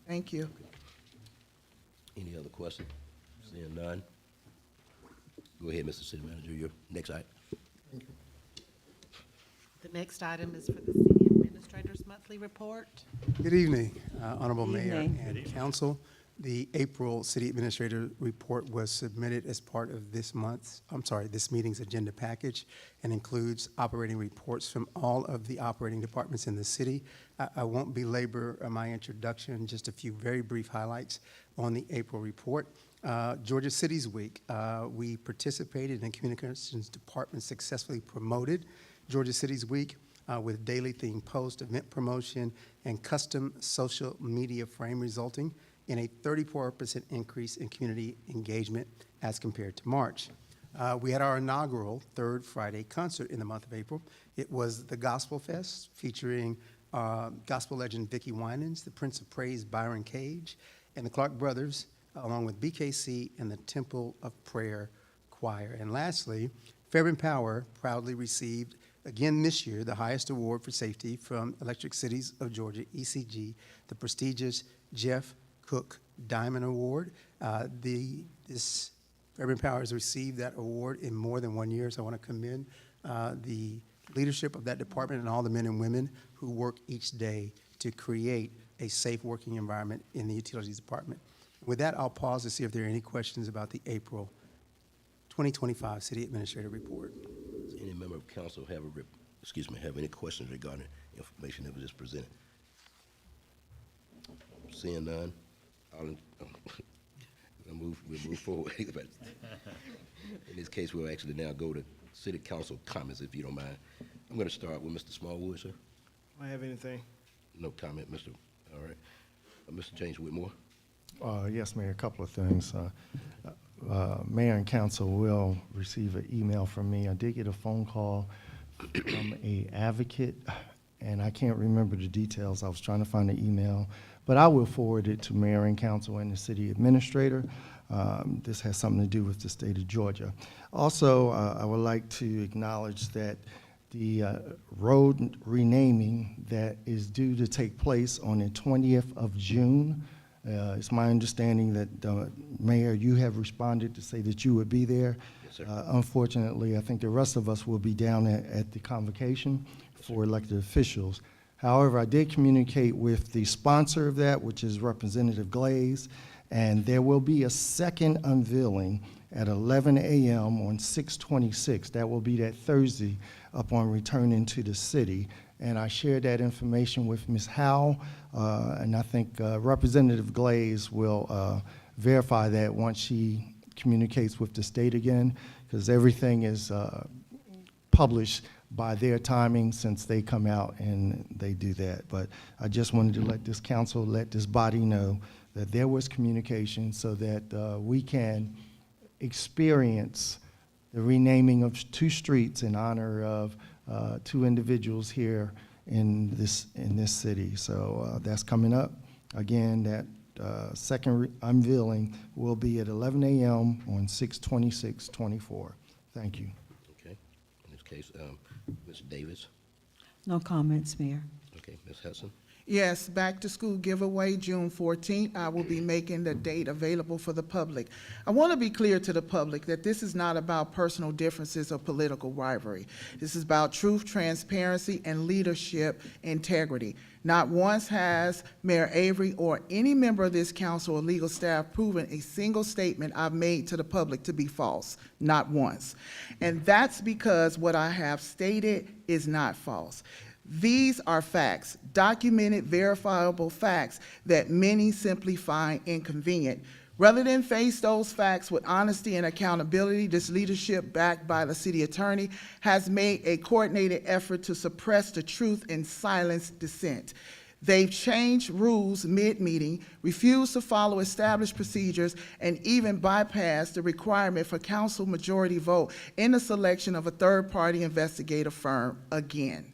Thank you. Any other questions? Seeing none. Go ahead, Mr. City Manager, your next item. The next item is for the city administrator's monthly report. Good evening, Honorable Mayor Evening. and Council. The April City Administrator Report was submitted as part of this meeting's agenda package and includes operating reports from all of the operating departments in the city. I won't belabor my introduction, just a few very brief highlights on the April report. Georgia Cities Week, we participated and Communications Department successfully promoted Georgia Cities Week with daily themed post, event promotion, and custom social media frame, resulting in a 34% increase in community engagement as compared to March. We had our inaugural Third Friday concert in the month of April. It was the Gospel Fest featuring gospel legend Vicki Winans, the Prince of Praise Byron Cage, and the Clark Brothers, along with BKC and the Temple of Prayer Choir. And lastly, Fairburn Power proudly received, again this year, the highest award for safety from Electric Cities of Georgia, ECG, the prestigious Jeff Cook Diamond Award. This Fairburn Power has received that award in more than 1 year, so I want to commend the leadership of that department and all the men and women who work each day to create a safe working environment in the Utilities Department. With that, I'll pause to see if there are any questions about the April 2025 City Administrator Report. Does any member of council have have any questions regarding information that was just presented? Seeing none, we'll move forward. In this case, we'll actually now go to city council comments, if you don't mind. I'm going to start with Mr. Smallwood, sir. Do I have anything? No comment, Mr. All right. Mr. James Whitmore. Yes, Mayor, a couple of things. Mayor and council will receive an email from me. I did get a phone call from a advocate, and I can't remember the details. I was trying to find the email, but I will forward it to mayor and council and the city administrator. This has something to do with the state of Georgia. Also, I would like to acknowledge that the road renaming that is due to take place on the 20th of June. It's my understanding that, Mayor, you have responded to say that you would be there. Yes, sir. Unfortunately, I think the rest of us will be down at the convocation for elected officials. However, I did communicate with the sponsor of that, which is Representative Glaze, and there will be a second unveiling at 11 a.m. on 6/26. That will be that Thursday upon returning to the city. And I shared that information with Ms. Howe, and I think Representative Glaze will verify that once she communicates with the state again, because everything is published by their timing since they come out and they do that. But I just wanted to let this council, let this body know that there was communication so that we can experience the renaming of 2 streets in honor of 2 individuals here in this city. So that's coming up. Again, that second unveiling will be at 11 a.m. on 6/26/24. Thank you. Okay. In this case, Ms. Davis. No comments, Mayor. Okay. Ms. Hudson. Yes, back to school giveaway, June 14th. I will be making the date available for the public. I want to be clear to the public that this is not about personal differences or political rivalry. This is about truth, transparency, and leadership integrity. Not once has Mayor Avery or any member of this council or legal staff proven a single statement I've made to the public to be false. Not once. And that's because what I have stated is not false. These are facts, documented, verifiable facts that many simply find inconvenient. Rather than face those facts with honesty and accountability, this leadership, backed by the city attorney, has made a coordinated effort to suppress the truth and silence dissent. They've changed rules mid-meeting, refused to follow established procedures, and even bypassed the requirement for council majority vote in the selection of a third-party investigative firm again.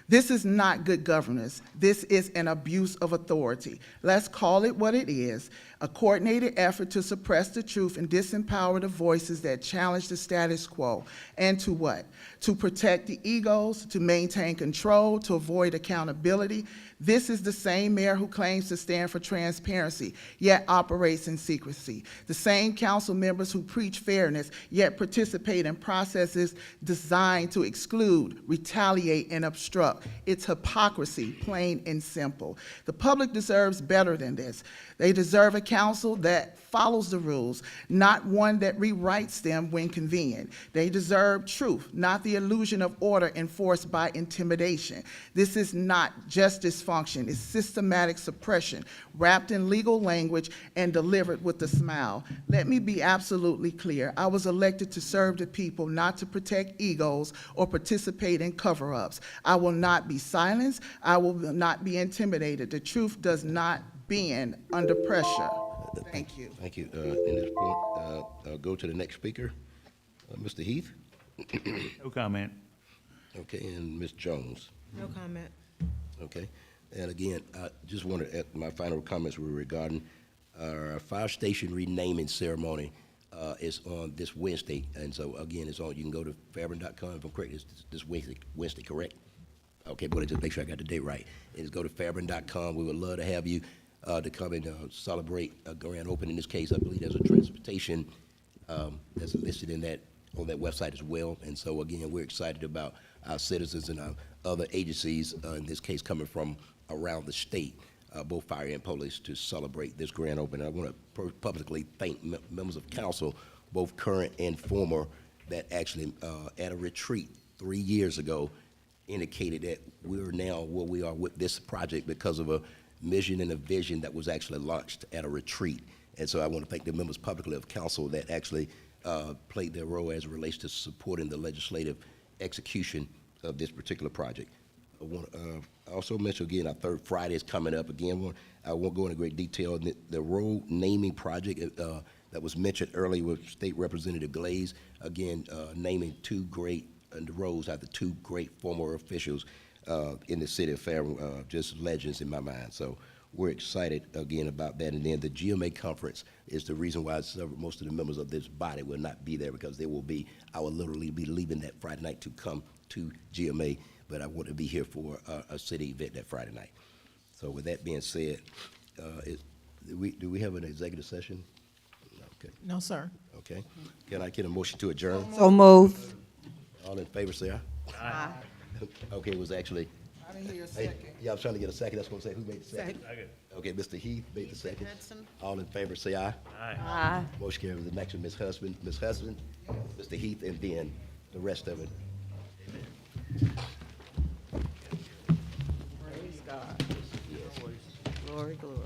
This is not good governance. This is an abuse of authority. Let's call it what it is, a coordinated effort to suppress the truth and disempower the voices that challenge the status quo. And to what? To protect the egos, to maintain control, to avoid accountability. This is the same mayor who claims to stand for transparency, yet operates in secrecy. The same council members who preach fairness, yet participate in processes designed to exclude, retaliate, and obstruct. It's hypocrisy, plain and simple. The public deserves better than this. They deserve a council that follows the rules, not one that rewrites them when convenient. They deserve truth, not the illusion of order enforced by intimidation. This is not just dysfunction, it's systematic suppression, wrapped in legal language and delivered with a smile. Let me be absolutely clear. I was elected to serve the people, not to protect egos or participate in cover-ups. I will not be silenced. I will not be intimidated. The truth does not bend under pressure. Thank you. Thank you. In this point, I'll go to the next speaker, Mr. Heath. No comment. Okay, and Ms. Jones. No comment. Okay, and again, I just wanted, my final comments were regarding our fire station renaming ceremony is on this Wednesday, and so again, it's on. You can go to fairburn.com. If I'm correct, it's this Wednesday, correct? Okay, but just make sure I got the date right. Just go to fairburn.com. We would love to have you to come and celebrate a grand opening. In this case, I believe there's a transportation that's listed in that on that website as well. And so again, we're excited about our citizens and our other agencies, in this case coming from around the state, both fire and police, to celebrate this grand opening. I want to publicly thank members of council, both current and former, that actually at a retreat 3 years ago indicated that we're now where we are with this project because of a mission and a vision that was actually launched at a retreat. And so I want to thank the members publicly of council that actually played their role as it relates to supporting the legislative execution of this particular project. I want to also mention again, our third Friday is coming up. Again, I won't go into great detail. The road naming project that was mentioned earlier with State Representative Glaze, again, naming two great roads after two great former officials in the city of Fairburn, just legends in my mind. So we're excited again about that. And then the GMA conference is the reason why most of the members of this body will not be there, because they will be, I will literally be leaving that Friday night to come to GMA, but I want to be here for a city event that Friday night. So with that being said, do we have an executive session? Okay. No, sir. Okay. Can I get a motion to adjourn? So moved. All in favor, say aye. Aye. Okay, it was actually. I didn't hear a second. Yeah, I was trying to get a second. That's what I'm saying. Who made the second? Second. Okay, Mr. Heath made the second. Hudson? All in favor, say aye. Aye. Motion carries. The next one, Ms. Husband, Mr. Heath, and then the rest of it. Praise God. Glory, glory.